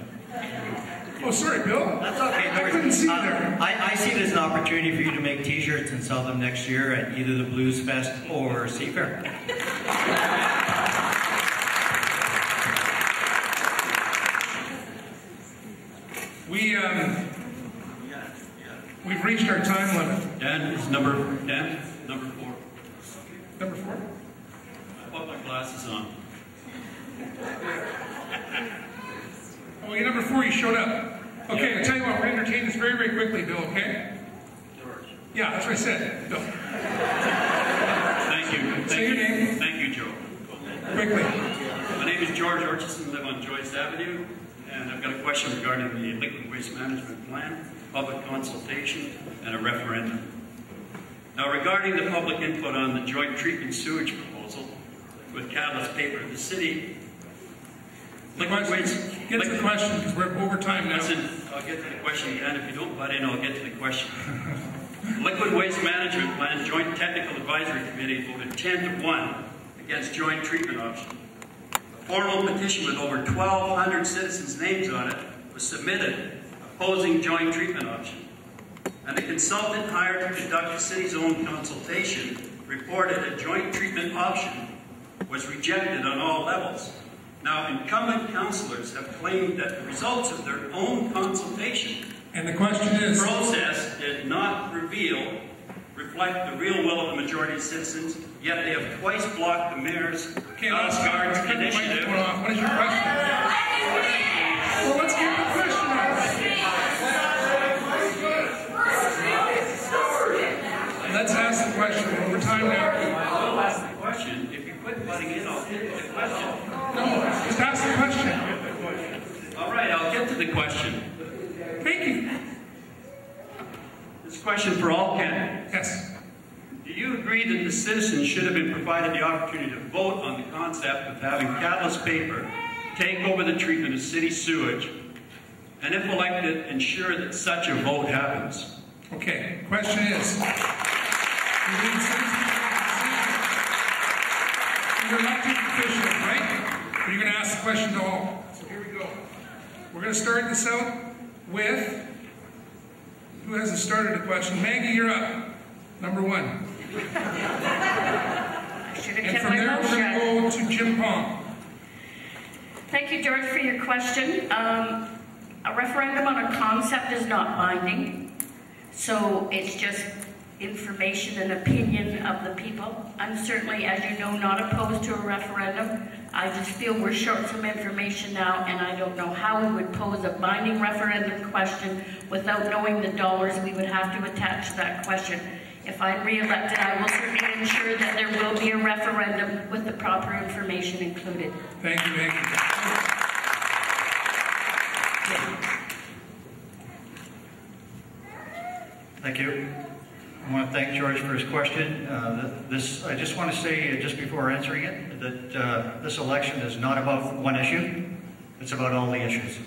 Oh, sorry, Bill. That's okay. I couldn't see there. I see it as an opportunity for you to make T-shirts and sell them next year at either the Blues Fest or Seafair. We've reached our time limit. Dan is number 4. Number 4? I put my glasses on. Oh, you're number 4, you showed up. Okay, I'll tell you what, we're going to entertain this very, very quickly, Bill, okay? George. Yeah, that's what I said, Bill. Thank you. Say your name. Thank you, Joe. Quickly. My name is George Orchison, live on Joyce Avenue, and I've got a question regarding the liquid waste management plan, public consultation, and a referendum. Now, regarding the public input on the joint treatment sewage proposal with catalyst paper of the city, Get to the question, because we're over time now. Listen, I'll get to the question again. If you don't butt in, I'll get to the question. Liquid Waste Management Plan Joint Technical Advisory Committee voted 10-1 against joint treatment option. A formal petition with over 1,200 citizens' names on it was submitted opposing joint treatment option. And the consultant hired to conduct the city's own consultation reported a joint treatment option was rejected on all levels. Now, incumbent councillors have claimed that the results of their own consultation and the question is, process did not reflect the real will of the majority of citizens, yet they have twice blocked the mayor's Coast Guards initiative. What is your question? Well, let's get the question out. Let's ask the question. Over time now. I'll ask the question. If you quit butting in, I'll get to the question. No, just ask the question. All right, I'll get to the question. Thank you. This question for all candidates. Yes. Do you agree that the citizens should have been provided the opportunity to vote on the concept of having catalyst paper take over the treatment of city sewage, and if elected, ensure that such a vote happens? Okay, question is, you're elected officials, right? But you're going to ask the question to all. So here we go. We're going to start this out with, who hasn't started a question? Maggie, you're up. Number 1. And from there, we're going to go to Jim Pong. Thank you, George, for your question. A referendum on a concept is not binding, so it's just information and opinion of the people. I'm certainly, as you know, not opposed to a referendum, I just feel we're short some information now, and I don't know how we would pose a binding referendum question without knowing the dollars we would have to attach to that question. If I'm re-elected, I will certainly ensure that there will be a referendum with the proper information included. Thank you, Maggie. Thank you. I want to thank George for his question. I just want to say, just before answering it, that this election is not about one issue. It's about all the issues.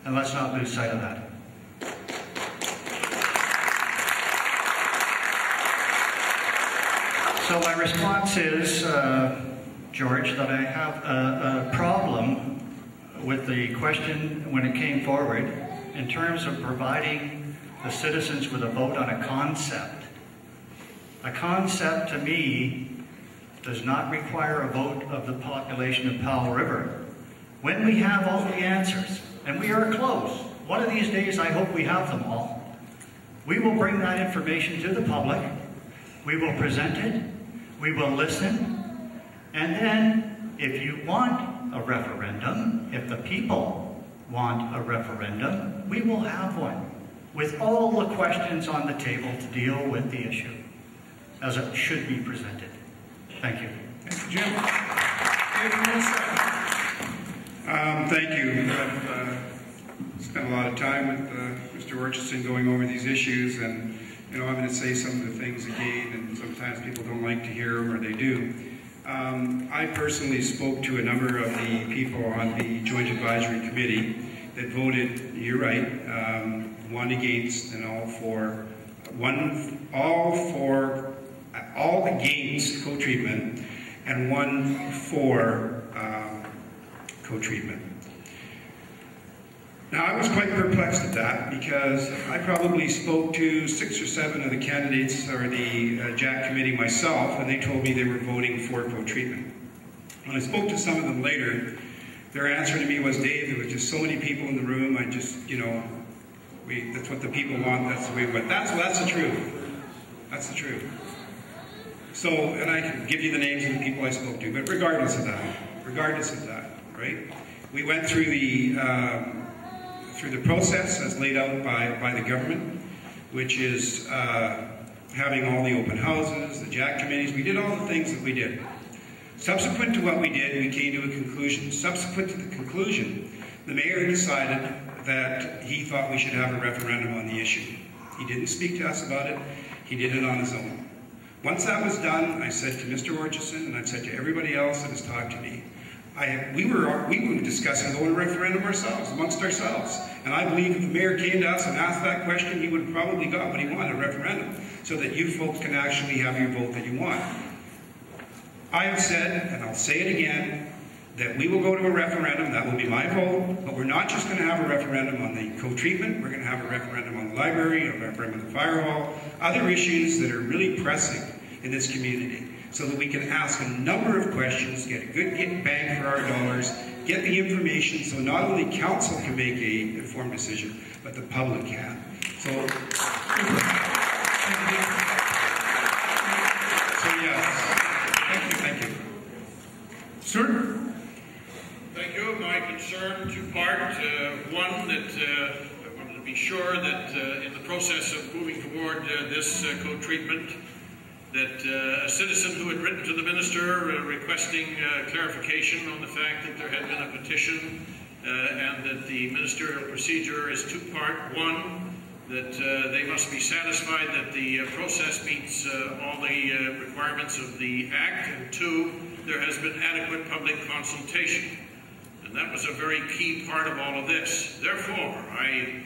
And let's not lose sight of that. So my response is, George, that I have a problem with the question when it came forward in terms of providing the citizens with a vote on a concept. A concept, to me, does not require a vote of the population of Powell River. When we have all the answers, and we are close, one of these days I hope we have them all, we will bring that information to the public, we will present it, we will listen, and then if you want a referendum, if the people want a referendum, we will have one with all the questions on the table to deal with the issue as it should be presented. Thank you. Thank you, Jim. Thank you. I've spent a lot of time with Mr. Orchison going over these issues, and I'm going to say some of the things again, and sometimes people don't like to hear them, or they do. I personally spoke to a number of the people on the Joint Advisory Committee that voted, you're right, one against and all against co-treatment, and one for co-treatment. Now, I was quite perplexed at that because I probably spoke to 6 or 7 of the candidates or the JAC committee myself, and they told me they were voting for co-treatment. When I spoke to some of them later, their answer to me was, Dave, there was just so many people in the room, I just, that's what the people want, that's the way we went. That's the truth. That's the truth. So, and I can give you the names of the people I spoke to, but regardless of that, right? We went through the process as laid out by the government, which is having all the open houses, the JAC committees. We did all the things that we did. Subsequent to what we did, we came to a conclusion. Subsequent to the conclusion, the mayor decided that he thought we should have a referendum on the issue. He didn't speak to us about it. He did it on his own. Once that was done, I said to Mr. Orchison, and I've said to everybody else that has talked to me, we were discussing going to referendum ourselves, amongst ourselves. And I believe if the mayor came to us and asked that question, he would have probably got what he wanted, a referendum, so that you folks can actually have your vote that you want. I have said, and I'll say it again, that we will go to a referendum. That will be my vote, but we're not just going to have a referendum on the co-treatment. We're going to have a referendum on the library, a referendum on the fire hall, other issues that are really pressing in this community, so that we can ask a number of questions, get a good bang for our dollars, get the information so not only council can make an informed decision, but the public can. So yes, thank you. Sir? Thank you. My concern, two-part. One, that I wanted to be sure that in the process of moving toward this co-treatment, that a citizen who had written to the minister requesting clarification on the fact that there had been a petition and that the ministerial procedure is two-part. One, that they must be satisfied that the process meets all the requirements of the Act, and two, there has been adequate public consultation. And that was a very key part of all of this. Therefore, I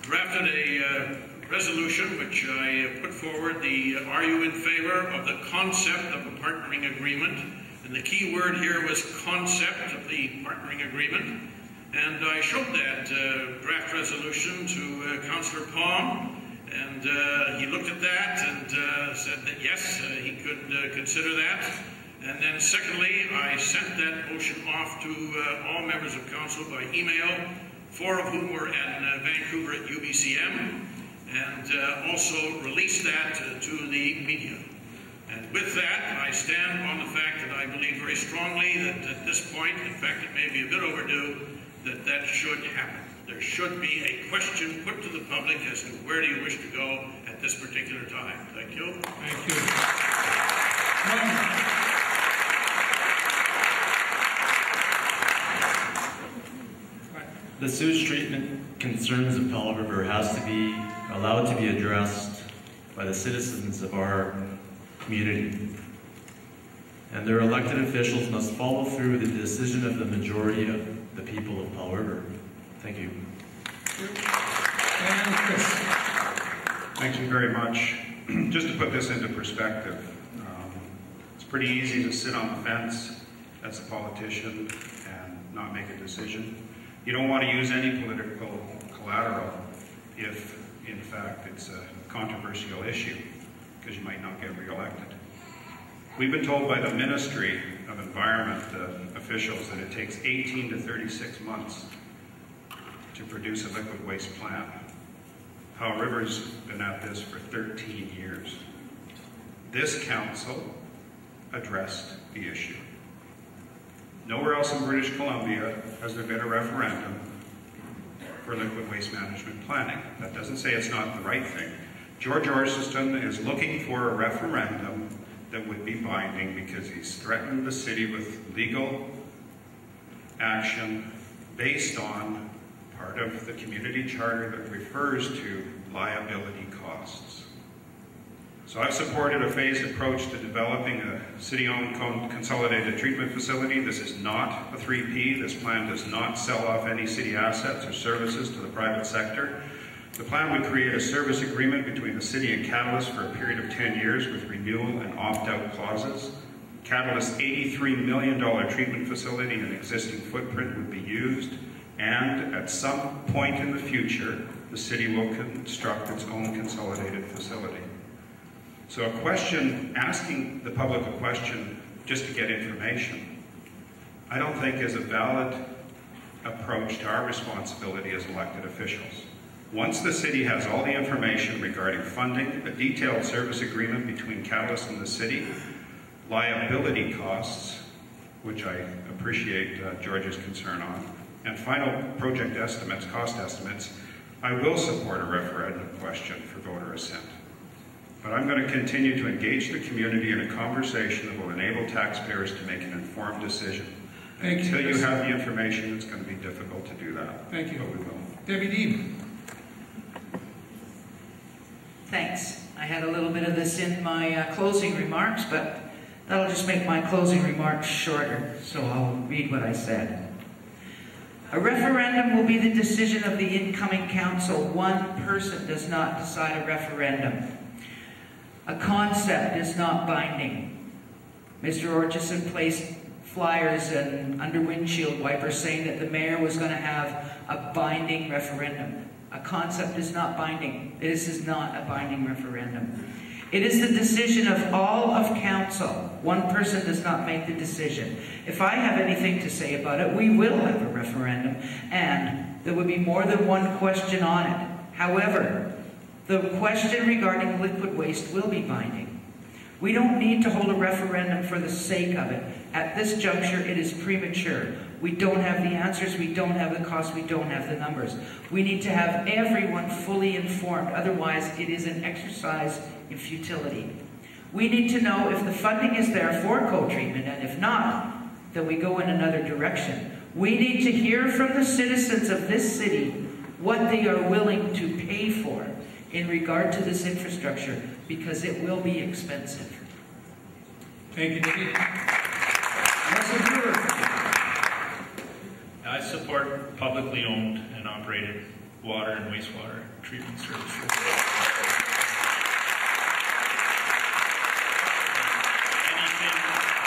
drafted a resolution which I put forward are you in favor of the concept of a partnering agreement? And the key word here was concept of the partnering agreement. And I showed that draft resolution to Councillor Powell, and he looked at that and said that yes, he could consider that. And then secondly, I sent that motion off to all members of council by email, 4 of whom were in Vancouver at UBCM, and also released that to the media. And with that, I stand on the fact that I believe very strongly that at this point, in fact it may be a bit overdue, that should happen. There should be a question put to the public as to where do you wish to go at this particular time. Thank you. Thank you. The sewage treatment concerns of Powell River has to be allowed to be addressed by the citizens of our community. And their elected officials must follow through the decision of the majority of the people of Powell River. Thank you. And Chris. Thank you very much. Just to put this into perspective, it's pretty easy to sit on the fence as a politician and not make a decision. You don't want to use any political collateral if, in fact, it's a controversial issue, because you might not get reelected. We've been told by the Ministry of Environment officials that it takes 18 to 36 months to produce a liquid waste plant. Powell River's been at this for 13 years. This council addressed the issue. Nowhere else in British Columbia has there been a referendum for liquid waste management planning. That doesn't say it's not the right thing. George Orsiston is looking for a referendum that would be binding because he's threatened the city with legal action based on part of the community charter that refers to liability costs. So I've supported a phased approach to developing a city-owned consolidated treatment facility. This is not a 3P. This plan does not sell off any city assets or services to the private sector. The plan would create a service agreement between the city and Catalyst for a period of 10 years with renewal and opt-out clauses. Catalyst's $83 million treatment facility and existing footprint would be used, and at some point in the future, the city will construct its own consolidated facility. So a question, asking the public a question just to get information, I don't think is a valid approach to our responsibility as elected officials. Once the city has all the information regarding funding, a detailed service agreement between Catalyst and the city, liability costs, which I appreciate George's concern on, and final project estimates, cost estimates, I will support a referendum question for voter assent. But I'm going to continue to engage the community in a conversation that will enable taxpayers to make an informed decision. And until you have the information, it's going to be difficult to do that. Thank you. But we will. Debbie Dean. Thanks. I had a little bit of this in my closing remarks, but that'll just make my closing remarks shorter, so I'll read what I said. A referendum will be the decision of the incoming council. One person does not decide a referendum. A concept is not binding. Mr. Orchison placed flyers and under windshield wipers saying that the mayor was going to have a binding referendum. A concept is not binding. This is not a binding referendum. It is the decision of all of council. One person does not make the decision. If I have anything to say about it, we will have a referendum, and there will be more than one question on it. However, the question regarding liquid waste will be binding. We don't need to hold a referendum for the sake of it. At this juncture, it is premature. We don't have the answers, we don't have the costs, we don't have the numbers. We need to have everyone fully informed, otherwise it is an exercise in futility. We need to know if the funding is there for co-treatment, and if not, then we go in another direction. We need to hear from the citizens of this city what they are willing to pay for in regard to this infrastructure, because it will be expensive. Thank you, Debbie. I support publicly owned and operated water and wastewater treatment services.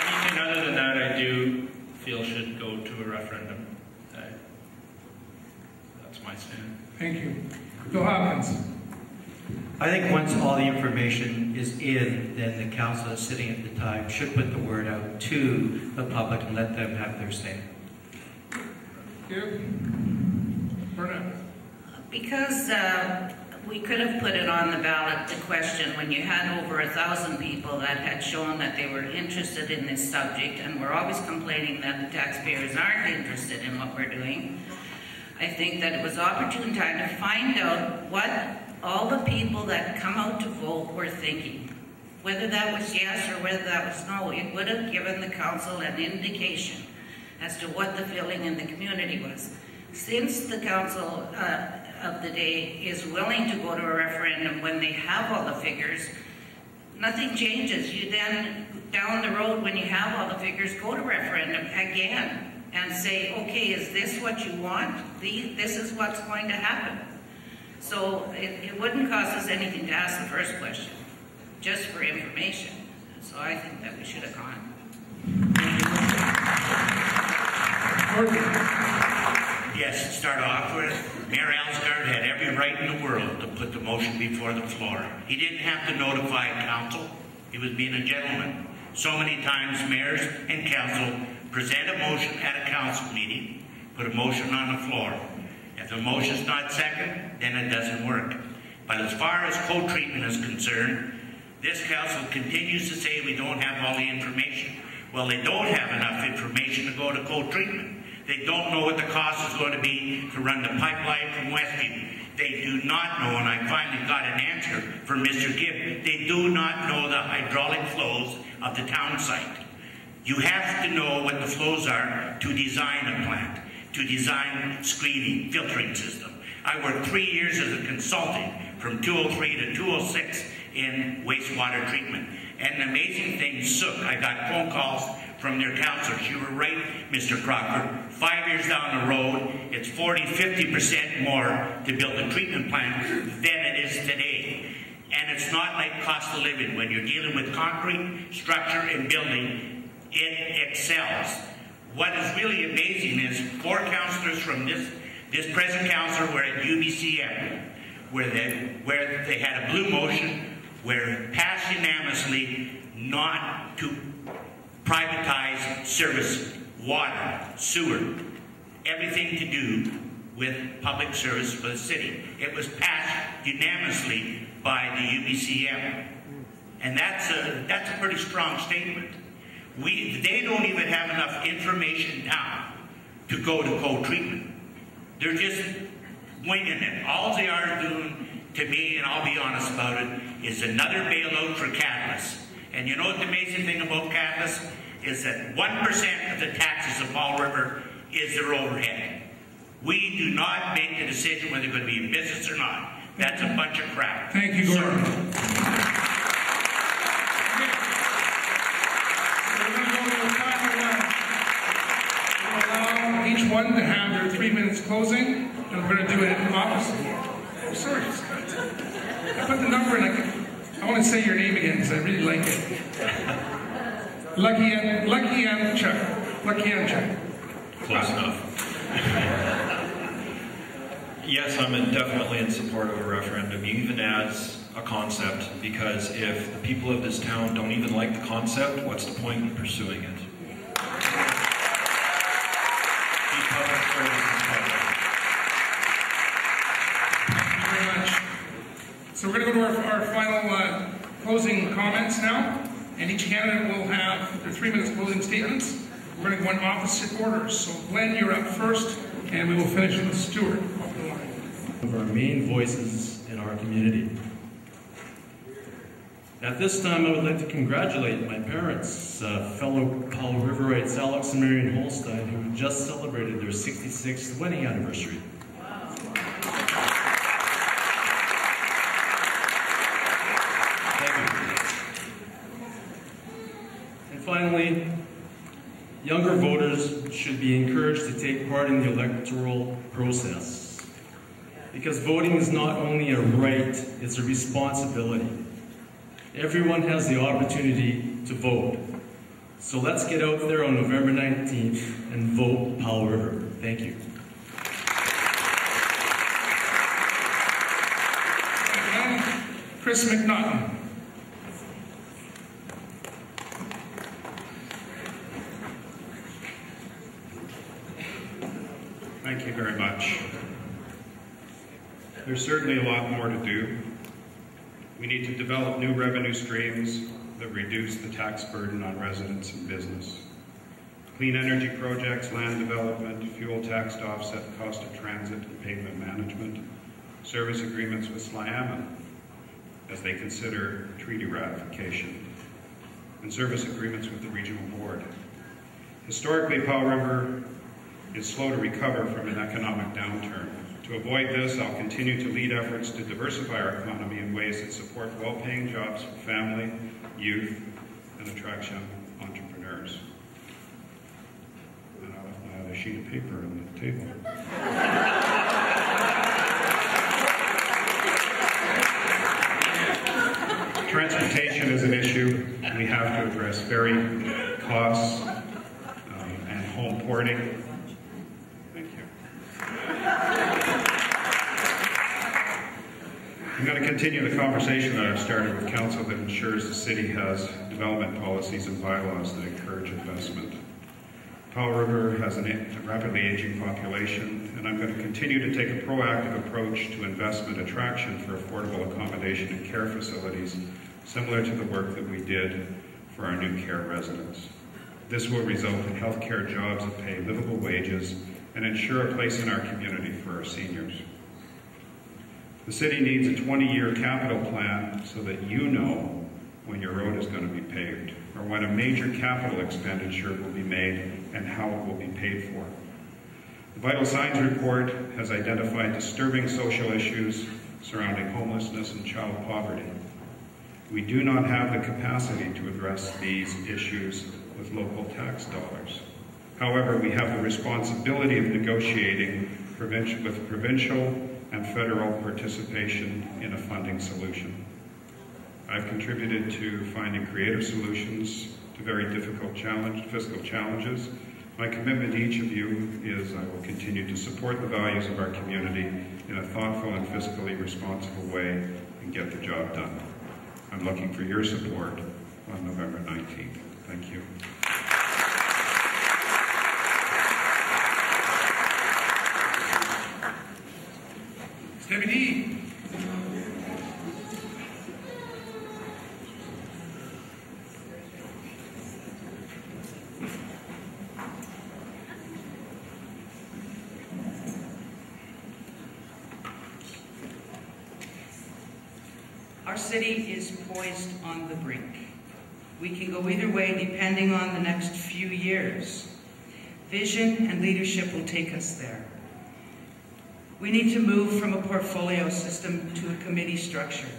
Anything other than that, I do feel should go to a referendum. That's my stand. Thank you. Bill Hopkins. I think once all the information is in, then the council that's sitting at the time should put the word out to the public and let them have their say. Thank you. Bernard. Because we could have put it on the ballot, the question, when you had over 1,000 people that had shown that they were interested in this subject, and we're always complaining that the taxpayers aren't interested in what we're doing. I think that it was opportune time to find out what all the people that come out to vote were thinking. Whether that was yes or whether that was no, it would have given the council an indication as to what the feeling in the community was. Since the council of the day is willing to go to a referendum when they have all the figures, nothing changes. You then, down the road, when you have all the figures, go to referendum again and say, okay, is this what you want? This is what's going to happen. So it wouldn't cost us anything to ask the first question, just for information. So I think that we should have gone. Yes, to start off with, Mayor Alsgaard had every right in the world to put the motion before the floor. He didn't have to notify council. He was being a gentleman. So many times mayors and council present a motion at a council meeting, put a motion on the floor. If the motion's not second, then it doesn't work. But as far as co-treatment is concerned, this council continues to say we don't have all the information. Well, they don't have enough information to go to co-treatment. They don't know what the cost is going to be to run the pipeline from Westview. They do not know, and I finally got an answer from Mr. Gibb, they do not know the hydraulic flows of the town site. You have to know what the flows are to design a plant, to design screening, filtering system. I worked 3 years as a consultant from 203 to 206 in wastewater treatment. And the amazing thing, Sook, I got phone calls from their councilors. You were right, Mr. Crawford. 5 years down the road, it's 40–50% more to build a treatment plant than it is today. And it's not like cost of living. When you're dealing with concrete, structure, and building, it excels. What is really amazing is 4 councillors from this present councillor were at UBCM, where they had a blue motion, where passed unanimously not to privatize service, water, sewer, everything to do with public service for the city. It was passed unanimously by the UBCM. And that's a pretty strong statement. They don't even have enough information now to go to co-treatment. They're just winging it. All they are doing, to me, and I'll be honest about it, is another bailout for Catalyst. And you know what the amazing thing about Catalyst is that 1% of the taxes of Powell River is their overhead. We do not make the decision whether they're going to be in business or not. That's a bunch of crap. Thank you, Gordon. Allow each one to have their 3 minutes closing, and we're going to do it in opposite. Oh, sorry, Scott. I put the number in. I want to say your name again because I really like it. Lucky and Chuck. Close enough. Yes, I'm definitely in support of a referendum, even as a concept, because if the people of this town don't even like the concept, what's the point in pursuing it? So we're going to go to our final closing comments now, and each candidate will have their 3 minutes closing statements. We're going to go in opposite orders. So Glen, you're up first, and we will finish with Stuart. Of our main voices in our community. At this time, I would like to congratulate my parents, fellow Powell Riverites Alex and Marion Holstine, who just celebrated their 66th wedding anniversary. Finally, younger voters should be encouraged to take part in the electoral process, because voting is not only a right, it's a responsibility. Everyone has the opportunity to vote. So let's get out there on November 19th and vote Powell River. Thank you. Chris McNaughton. Thank you very much. There's certainly a lot more to do. We need to develop new revenue streams that reduce the tax burden on residents and business. Clean energy projects, land development, fuel tax to offset the cost of transit and pavement management, service agreements with Sliammon as they consider treaty ratification, and service agreements with the regional board. Historically, Powell River is slow to recover from an economic downturn. To avoid this, I'll continue to lead efforts to diversify our economy in ways that support well-paying jobs for family, youth, and attract young entrepreneurs. And I left my other sheet of paper on the table. Transportation is an issue. We have to address ferry costs and home porting. Thank you. I'm going to continue the conversation that I've started with council that ensures the city has development policies and bylaws that encourage investment. Powell River has a rapidly aging population, and I'm going to continue to take a proactive approach to investment attraction for affordable accommodation and care facilities, similar to the work that we did for our new care residents. This will result in healthcare jobs that pay livable wages and ensure a place in our community for our seniors. The city needs a 20-year capital plan so that you know when your road is going to be paved, or when a major capital expenditure will be made and how it will be paid for. The Vital Signs report has identified disturbing social issues surrounding homelessness and child poverty. We do not have the capacity to address these issues with local tax dollars. However, we have the responsibility of negotiating with provincial and federal participation in a funding solution. I've contributed to finding creative solutions to very difficult fiscal challenges. My commitment to each of you is I will continue to support the values of our community in a thoughtful and fiscally responsible way and get the job done. I'm looking for your support on November 19th. Thank you. Deputy. Our city is poised on the brink. We can go either way depending on the next few years. Vision and leadership will take us there. We need to move from a portfolio system to a committee structure.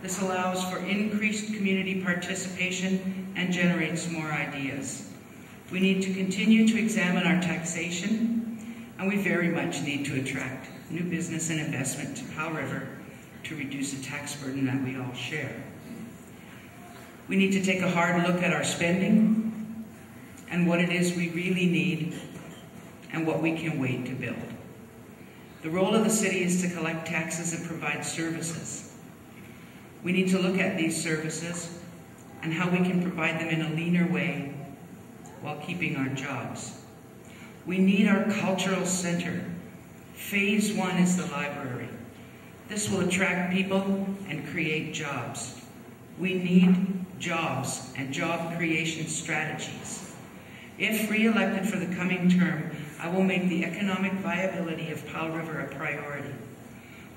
This allows for increased community participation and generates more ideas. We need to continue to examine our taxation, and we very much need to attract new business and investment to Powell River to reduce the tax burden that we all share. We need to take a hard look at our spending and what it is we really need and what we can wait to build. The role of the city is to collect taxes and provide services. We need to look at these services and how we can provide them in a leaner way while keeping our jobs. We need our cultural center. Phase 1 is the library. This will attract people and create jobs. We need jobs and job creation strategies. If re-elected for the coming term, I will make the economic viability of Powell River a priority.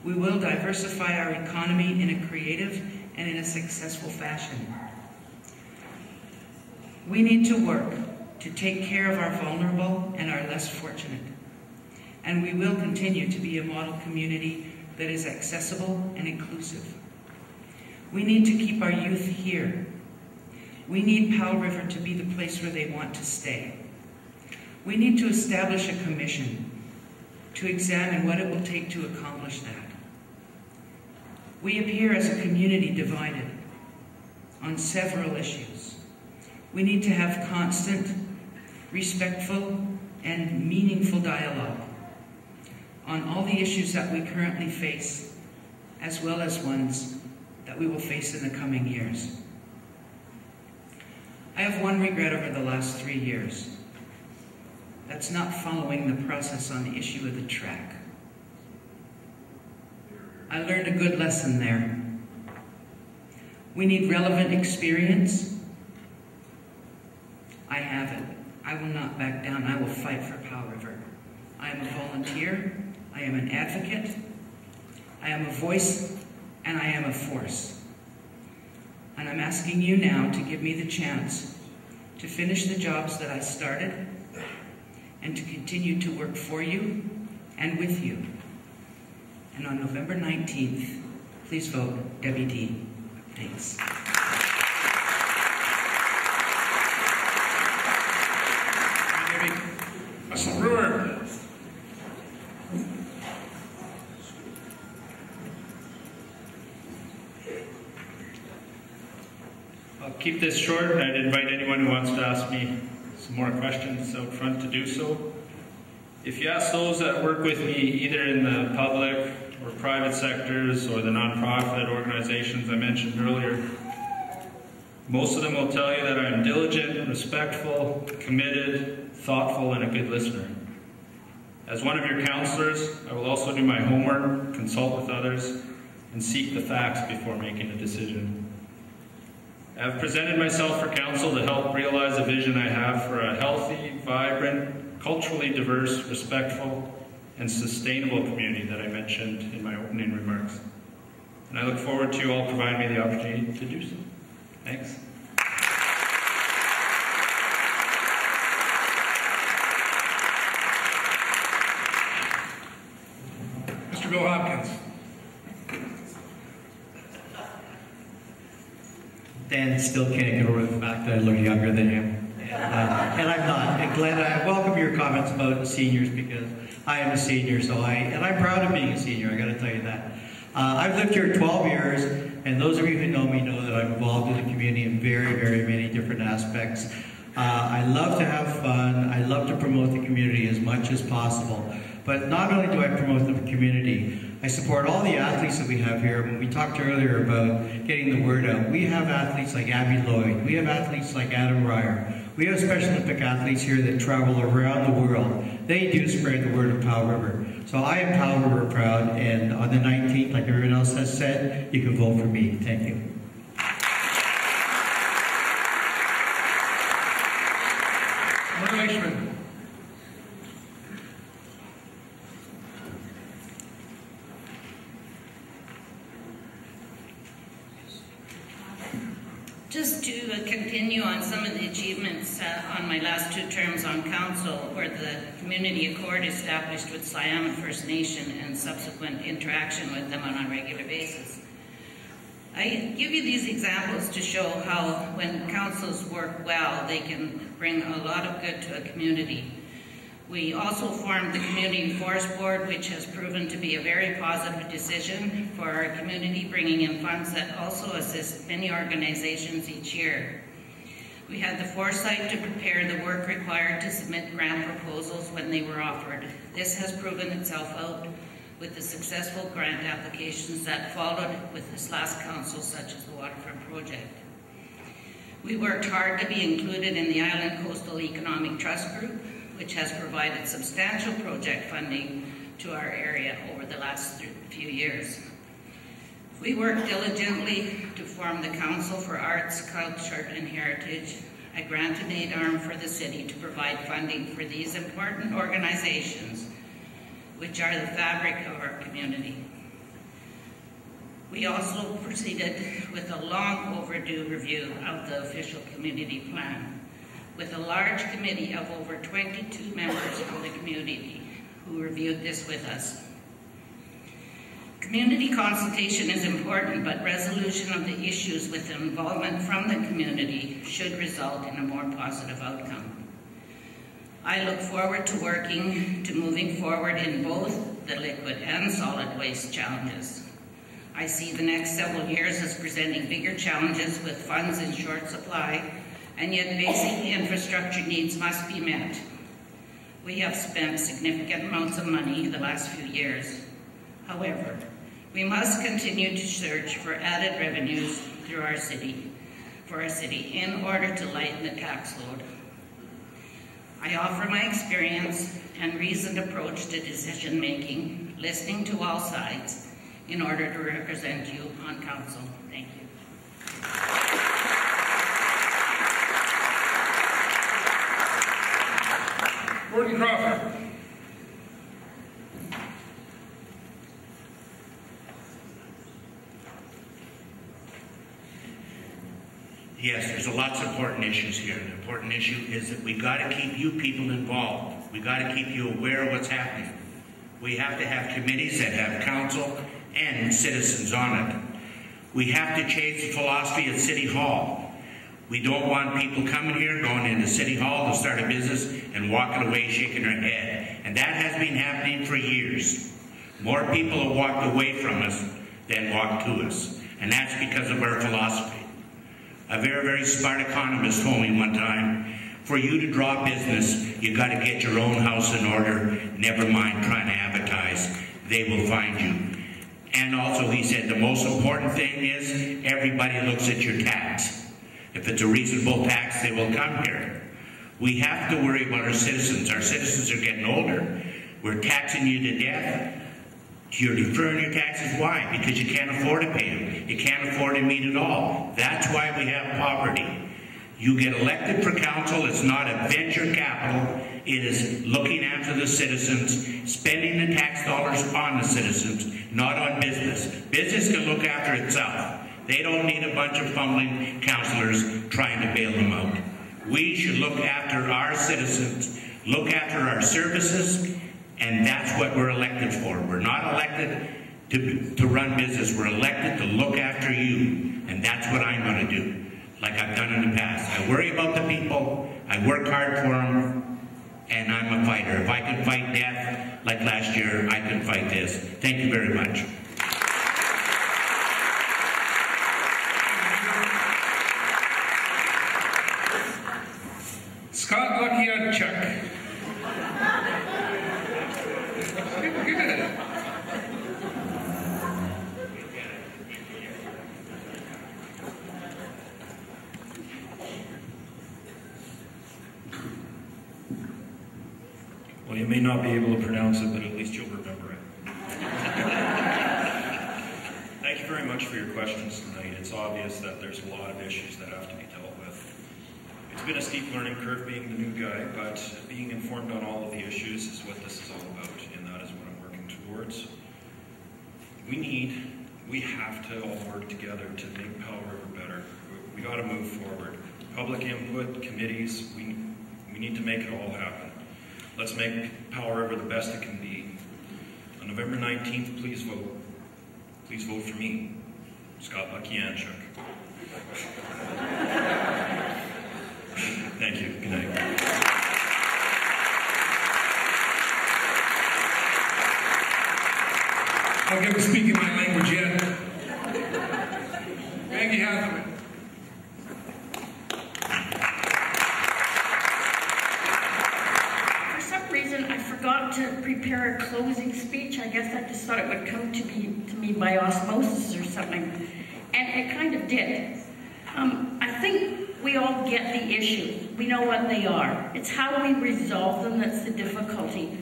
We will diversify our economy in a creative and in a successful fashion. We need to work to take care of our vulnerable and our less fortunate. And we will continue to be a model community that is accessible and inclusive. We need to keep our youth here. We need Powell River to be the place where they want to stay. We need to establish a commission to examine what it will take to accomplish that. We appear as a community divided on several issues. We need to have constant, respectful, and meaningful dialogue on all the issues that we currently face, as well as ones that we will face in the coming years. I have one regret over the last 3 years. That's not following the process on the issue of the track. I learned a good lesson there. We need relevant experience. I have it. I will not back down. I will fight for Powell River. I am a volunteer. I am an advocate. I am a voice, and I am a force. And I'm asking you now to give me the chance to finish the jobs that I started and to continue to work for you and with you. And on November 19th, please vote Debbie D. Thanks. Councilor Brewer. I'll keep this short, and I'd invite anyone who wants to ask me some more questions out front to do so. If you ask those that work with me, either in the public or private sectors or the nonprofit organizations I mentioned earlier, most of them will tell you that I'm diligent, respectful, committed, thoughtful, and a good listener. As one of your councilors, I will also do my homework, consult with others, and seek the facts before making a decision. I have presented myself for council to help realize a vision I have for a healthy, vibrant, culturally diverse, respectful, and sustainable community that I mentioned in my opening remarks. And I look forward to you all providing me the opportunity to do so. Thanks. Mr. Bill Hopkins. Dan still can't get over the fact that I look younger than him. And I'm not. And Glenn, I welcome your comments about the seniors because I am a senior, and I'm proud of being a senior, I gotta tell you that. I've lived here 12 years, and those of you who know me know that I'm involved in the community in very, very many different aspects. I love to have fun. I love to promote the community as much as possible. But not only do I promote the community, I support all the athletes that we have here. When we talked earlier about getting the word out, we have athletes like Abby Lloyd. We have athletes like Adam Ryer. We have Special Olympic athletes here that travel around the world. They do spread the word of Powell River. So I am Powell River proud, and on the 19th, like everyone else has said, you can vote for me. Thank you. Just to continue on some of the achievements on my last 2 terms on council, where the community accord established with Siam First Nation and subsequent interaction with them on a regular basis. I give you these examples to show how when councils work well, they can bring a lot of good to a community. We also formed the Community Force Board, which has proven to be a very positive decision for our community, bringing in funds that also assist many organizations each year. We had the foresight to prepare the work required to submit grant proposals when they were offered. This has proven itself out with the successful grant applications that followed with this last council, such as the Waterfront Project. We worked hard to be included in the Island Coastal Economic Trust Group, which has provided substantial project funding to our area over the last few years. We worked diligently to form the Council for Arts, Culture and Heritage, a grant-and-aid arm for the city to provide funding for these important organizations, which are the fabric of our community. We also proceeded with a long overdue review of the official community plan, with a large committee of over 22 members from the community who reviewed this with us. Community consultation is important, but resolution of the issues with involvement from the community should result in a more positive outcome. I look forward to working to moving forward in both the liquid and solid waste challenges. I see the next several years as presenting bigger challenges with funds in short supply, and yet basic infrastructure needs must be met. We have spent significant amounts of money the last few years. However, we must continue to search for added revenues through our city, in order to lighten the tax load. I offer my experience and reasoned approach to decision making, listening to all sides, in order to represent you on council. Thank you. Gordon Crawford. Yes, there's lots of important issues here. The important issue is that we got to keep you people involved. We got to keep you aware of what's happening. We have to have committees that have council and citizens on it. We have to change the philosophy at City Hall. We don't want people coming here, going into City Hall to start a business and walking away shaking their head. And that has been happening for years. More people have walked away from us than walked to us. And that's because of our philosophy. A very, very smart economist told me one time, for you to draw business, you got to get your own house in order, never mind trying to advertise. They will find you. And also he said the most important thing is everybody looks at your tax. If it's a reasonable tax, they will come here. We have to worry about our citizens. Our citizens are getting older. We're taxing you to death. You're deferring your taxes. Why? Because you can't afford to pay them. You can't afford to meet it all. That's why we have poverty. You get elected for council. It's not a venture capital. It is looking after the citizens, spending the tax dollars on the citizens, not on business. Business can look after itself. They don't need a bunch of fumbling councillors trying to bail them out. We should look after our citizens, look after our services, and that's what we're elected for. We're not elected to run business. We're elected to look after you, and that's what I'm going to do, like I've done in the past. I worry about the people, I work hard for them, and I'm a fighter. If I can fight death like last year, I can fight this. Thank you very much. Scott Lukianchuk. Good. Well, you may not be able to pronounce it, but at least you'll remember it. Thank you very much for your questions tonight. It's obvious that there's a lot of issues that have to be dealt with. It's been a steep learning curve being the new guy, but being informed on all of the issues is what this is all about, and that is what I'm working towards. We have to all work together to make Powell River better. We got to move forward. Public input, committees, we need to make it all happen. Let's make Powell River the best it can be. On November 19th, please vote. Please vote for me, Scott Lukianchuk. Thank you. Good night. I'll give him speaking my language yet. Maggie Hathaway. For some reason, I forgot to prepare a closing speech. I guess I just thought it would come to me by osmosis or something. And it kind of did. I think we all get the issues. We know what they are. It's how we resolve them that's the difficulty.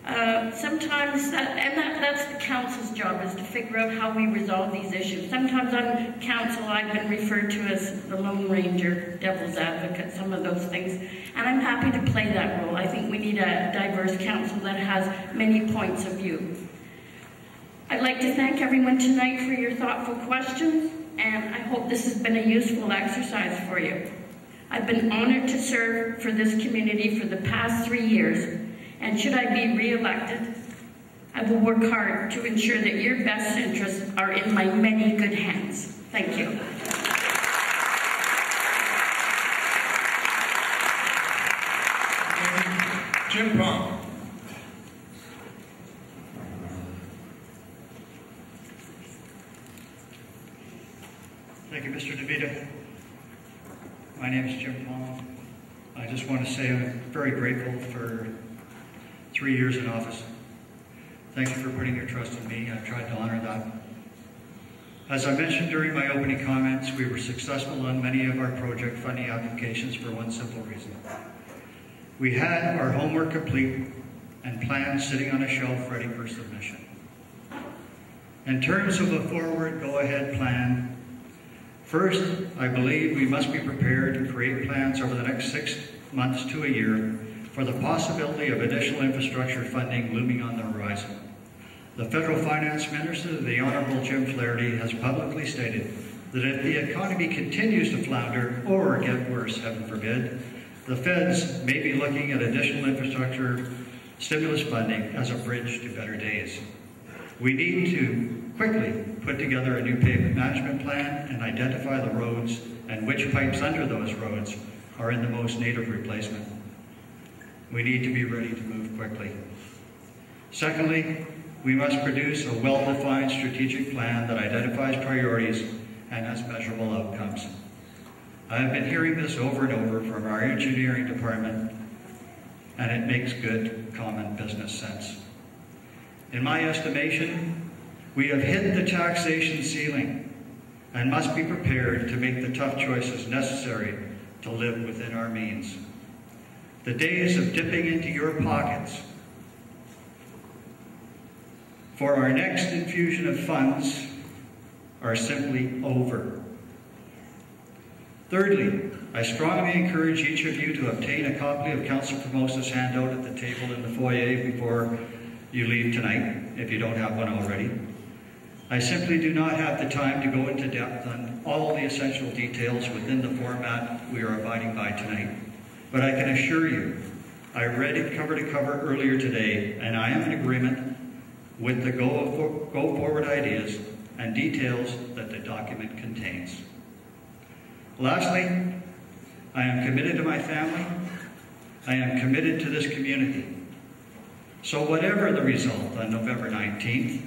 Sometimes, that's the council's job, is to figure out how we resolve these issues. Sometimes on council I've been referred to as the Lone Ranger, devil's advocate, some of those things. And I'm happy to play that role. I think we need a diverse council that has many points of view. I'd like to thank everyone tonight for your thoughtful questions, and I hope this has been a useful exercise for you. I've been honored to serve for this community for the past 3 years, and should I be re-elected, I will work hard to ensure that your best interests are in my many good hands. Thank you. Jim Powell. Thank you, Mr. DeVita. My name is Jim Powell. I just want to say I'm very grateful for 3 years in office. Thank you for putting your trust in me. I've tried to honor that. As I mentioned during my opening comments, we were successful on many of our project funding applications for one simple reason. We had our homework complete and plans sitting on a shelf ready for submission. In terms of a forward go-ahead plan, first, I believe we must be prepared to create plans over the next 6 months to a year for the possibility of additional infrastructure funding looming on the horizon. The Federal Finance Minister, the Honourable Jim Flaherty, has publicly stated that if the economy continues to flounder or get worse, heaven forbid, the feds may be looking at additional infrastructure stimulus funding as a bridge to better days. We need to quickly put together a new pavement management plan and identify the roads and which pipes under those roads are in the most need of replacement. We need to be ready to move quickly. Secondly, we must produce a well-defined strategic plan that identifies priorities and has measurable outcomes. I have been hearing this over and over from our engineering department, and it makes good common business sense. In my estimation, we have hit the taxation ceiling and must be prepared to make the tough choices necessary to live within our means. The days of dipping into your pockets for our next infusion of funds are simply over. Thirdly, I strongly encourage each of you to obtain a copy of Councillor Formosa's handout at the table in the foyer before you leave tonight, if you don't have one already. I simply do not have the time to go into depth on all the essential details within the format we are abiding by tonight, but I can assure you, I read it cover to cover earlier today, and I am in agreement with the go forward ideas and details that the document contains. Lastly, I am committed to my family. I am committed to this community. So whatever the result on November 19th,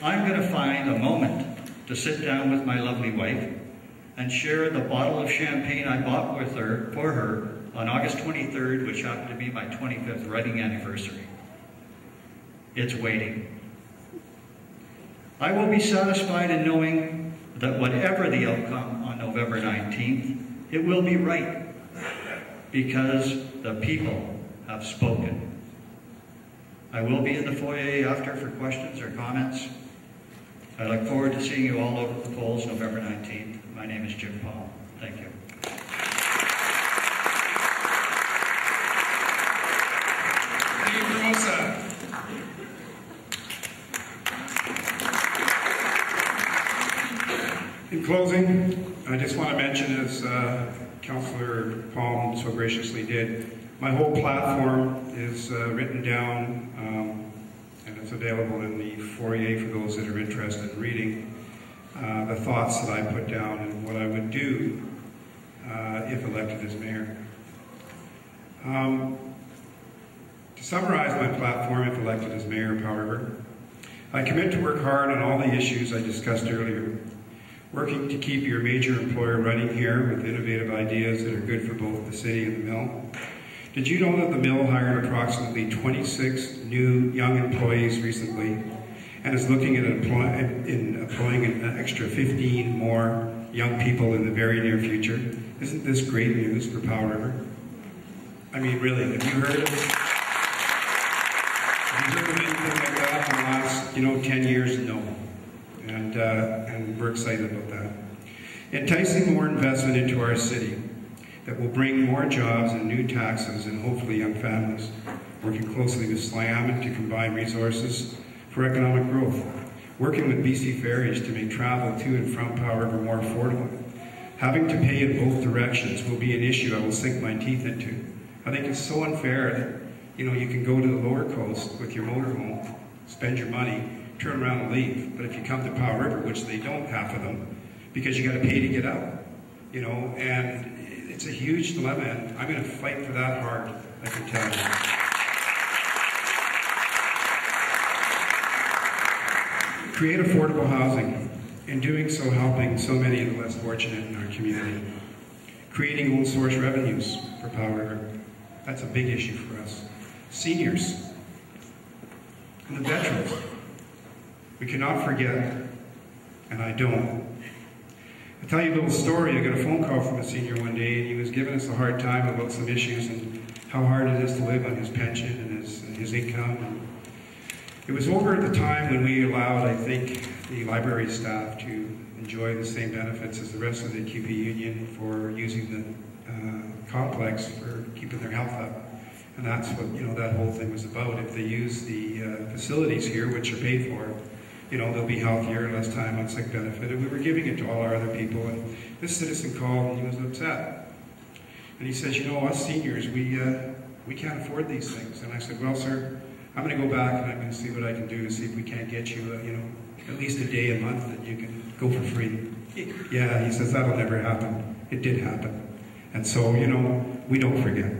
I'm going to find a moment to sit down with my lovely wife and share the bottle of champagne I bought for her on August 23rd, which happened to be my 25th wedding anniversary. It's waiting. I will be satisfied in knowing that whatever the outcome on November 19th, it will be right, because the people have spoken. I will be in the foyer after for questions or comments. I look forward to seeing you all over the polls November 19th. My name is Jim Powell. Thank you. Thank you, Formosa. In closing, I just want to mention, as Councillor Palm so graciously did, my whole platform is written down and it's available in the foyer for those that are interested in reading the thoughts that I put down and what I would do if elected as mayor. To summarize my platform if elected as mayor of Powell River, I commit to work hard on all the issues I discussed earlier, working to keep your major employer running here with innovative ideas that are good for both the city and the mill. Did you know that the mill hired approximately 26 new young employees recently and is looking at employing an extra 15 more young people in the very near future? Isn't this great news for Powell River? I mean, really, have you heard of it? Have you heard of anything like that in the last, 10 years? No. And we're excited about that. Enticing more investment into our city that will bring more jobs and new taxes and hopefully young families, working closely with SLAM to combine resources for economic growth, working with BC Ferries to make travel to and from Powell River more affordable. Having to pay in both directions will be an issue I will sink my teeth into. I think it's so unfair that, you can go to the lower coast with your motorhome, spend your money, turn around and leave. But if you come to Powell River, which they don't, half of them, because you got to pay to get out, and it's a huge dilemma, and I'm going to fight for that hard, I can tell you. Create affordable housing, in doing so helping so many of the less fortunate in our community. Creating own source revenues for Powell River. That's a big issue for us. Seniors and the veterans. We cannot forget, and I don't. I'll tell you a little story. I got a phone call from a senior one day, and he was giving us a hard time about some issues and how hard it is to live on his pension and his income. It was over at the time when we allowed, I think, the library staff to enjoy the same benefits as the rest of the QP union for using the complex for keeping their health up. And that's what, you know, that whole thing was about. If they use the facilities here, which are paid for, you know, they'll be healthier, less time on sick benefit. And we were giving it to all our other people. And this citizen called and he was upset. And he says, you know, us seniors, we can't afford these things. And I said, well, sir, I'm going to go back and I'm going to see what I can do to see if we can't get you, you know, at least a day a month that you can go for free. Yeah, he says, that'll never happen. It did happen. And so, you know, we don't forget.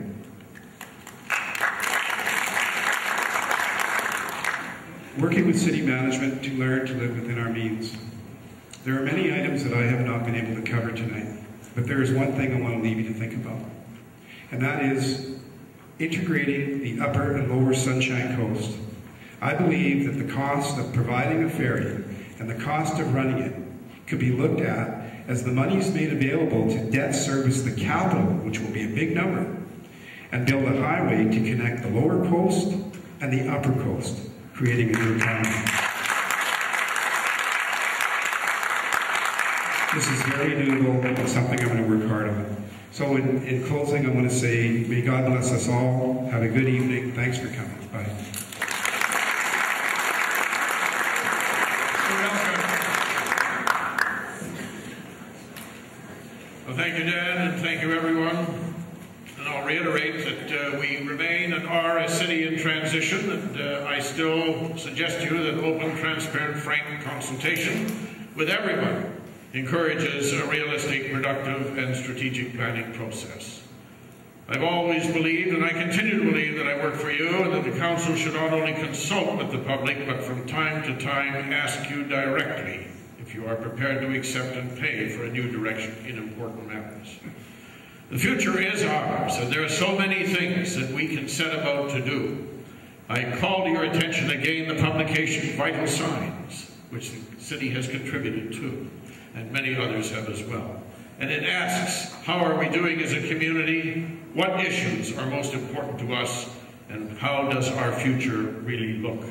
Working with city management to learn to live within our means. There are many items that I have not been able to cover tonight, but there is one thing I want to leave you to think about, and that is integrating the upper and lower Sunshine Coast. I believe that the cost of providing a ferry and the cost of running it could be looked at as the monies made available to debt service the capital, which will be a big number, and build a highway to connect the lower coast and the upper coast, creating a new economy. This is very doable and something I'm going to work hard on. So in closing, I want to say, may God bless us all. Have a good evening. Thanks for coming. Bye. Well, thank you, Dan, and thank you, everyone. And I'll reiterate that we remain and are a city in transition, and I still suggest to you that open, transparent, frank consultation with everyone encourages a realistic, productive, and strategic planning process. I've always believed, and I continue to believe, that I work for you and that the council should not only consult with the public, but from time to time ask you directly if you are prepared to accept and pay for a new direction in important matters. The future is ours, and there are so many things that we can set about to do. I call to your attention again the publication Vital Signs, which the city has contributed to, and many others have as well. And it asks, how are we doing as a community? What issues are most important to us? And how does our future really look?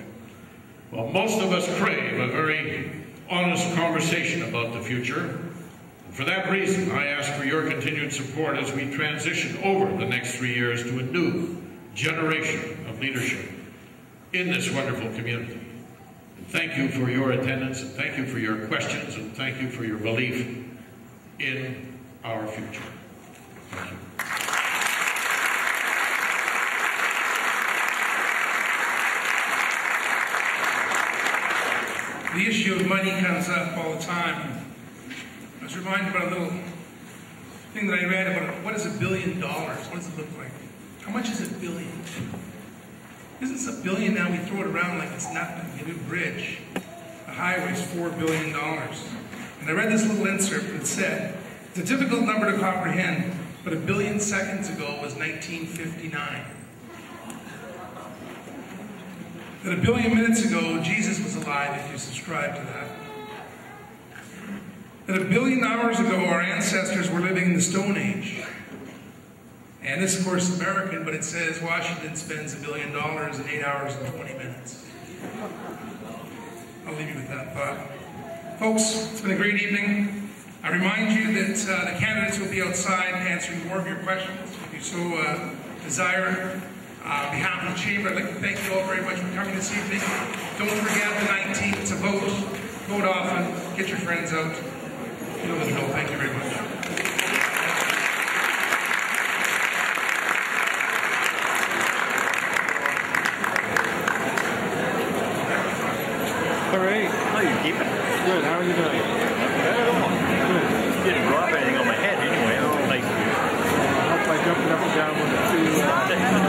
Well, most of us crave a very honest conversation about the future. For that reason, I ask for your continued support as we transition over the next 3 years to a new generation of leadership in this wonderful community. Thank you for your attendance, and thank you for your questions, and thank you for your belief in our future. Thank you. The issue of money comes up all the time. I was reminded about a little thing that I read about what is $1 billion? What does it look like? How much is $1 billion? Isn't this $1 billion now? We throw it around like it's nothing. A new bridge, a highway is $4 billion. And I read this little insert that said, it's a difficult number to comprehend, but 1 billion seconds ago was 1959. That 1 billion minutes ago, Jesus was alive, if you subscribe to that. That 1 billion hours ago, our ancestors were living in the Stone Age. And this, of course, is American, but it says Washington spends $1 billion in 8 hours and 20 minutes. I'll leave you with that thought. Folks, it's been a great evening. I remind you that the candidates will be outside answering more of your questions, if you so desire. On behalf of the Chamber, I'd like to thank you all very much for coming this evening. Don't forget the 19th to vote. Vote often. Get your friends out. You know the drill. Thank you very much. All right. How you keeping? Good. How are you doing? Good. Didn't drop anything on my head anyway. Thank you. I hope I jumped up and down with the two.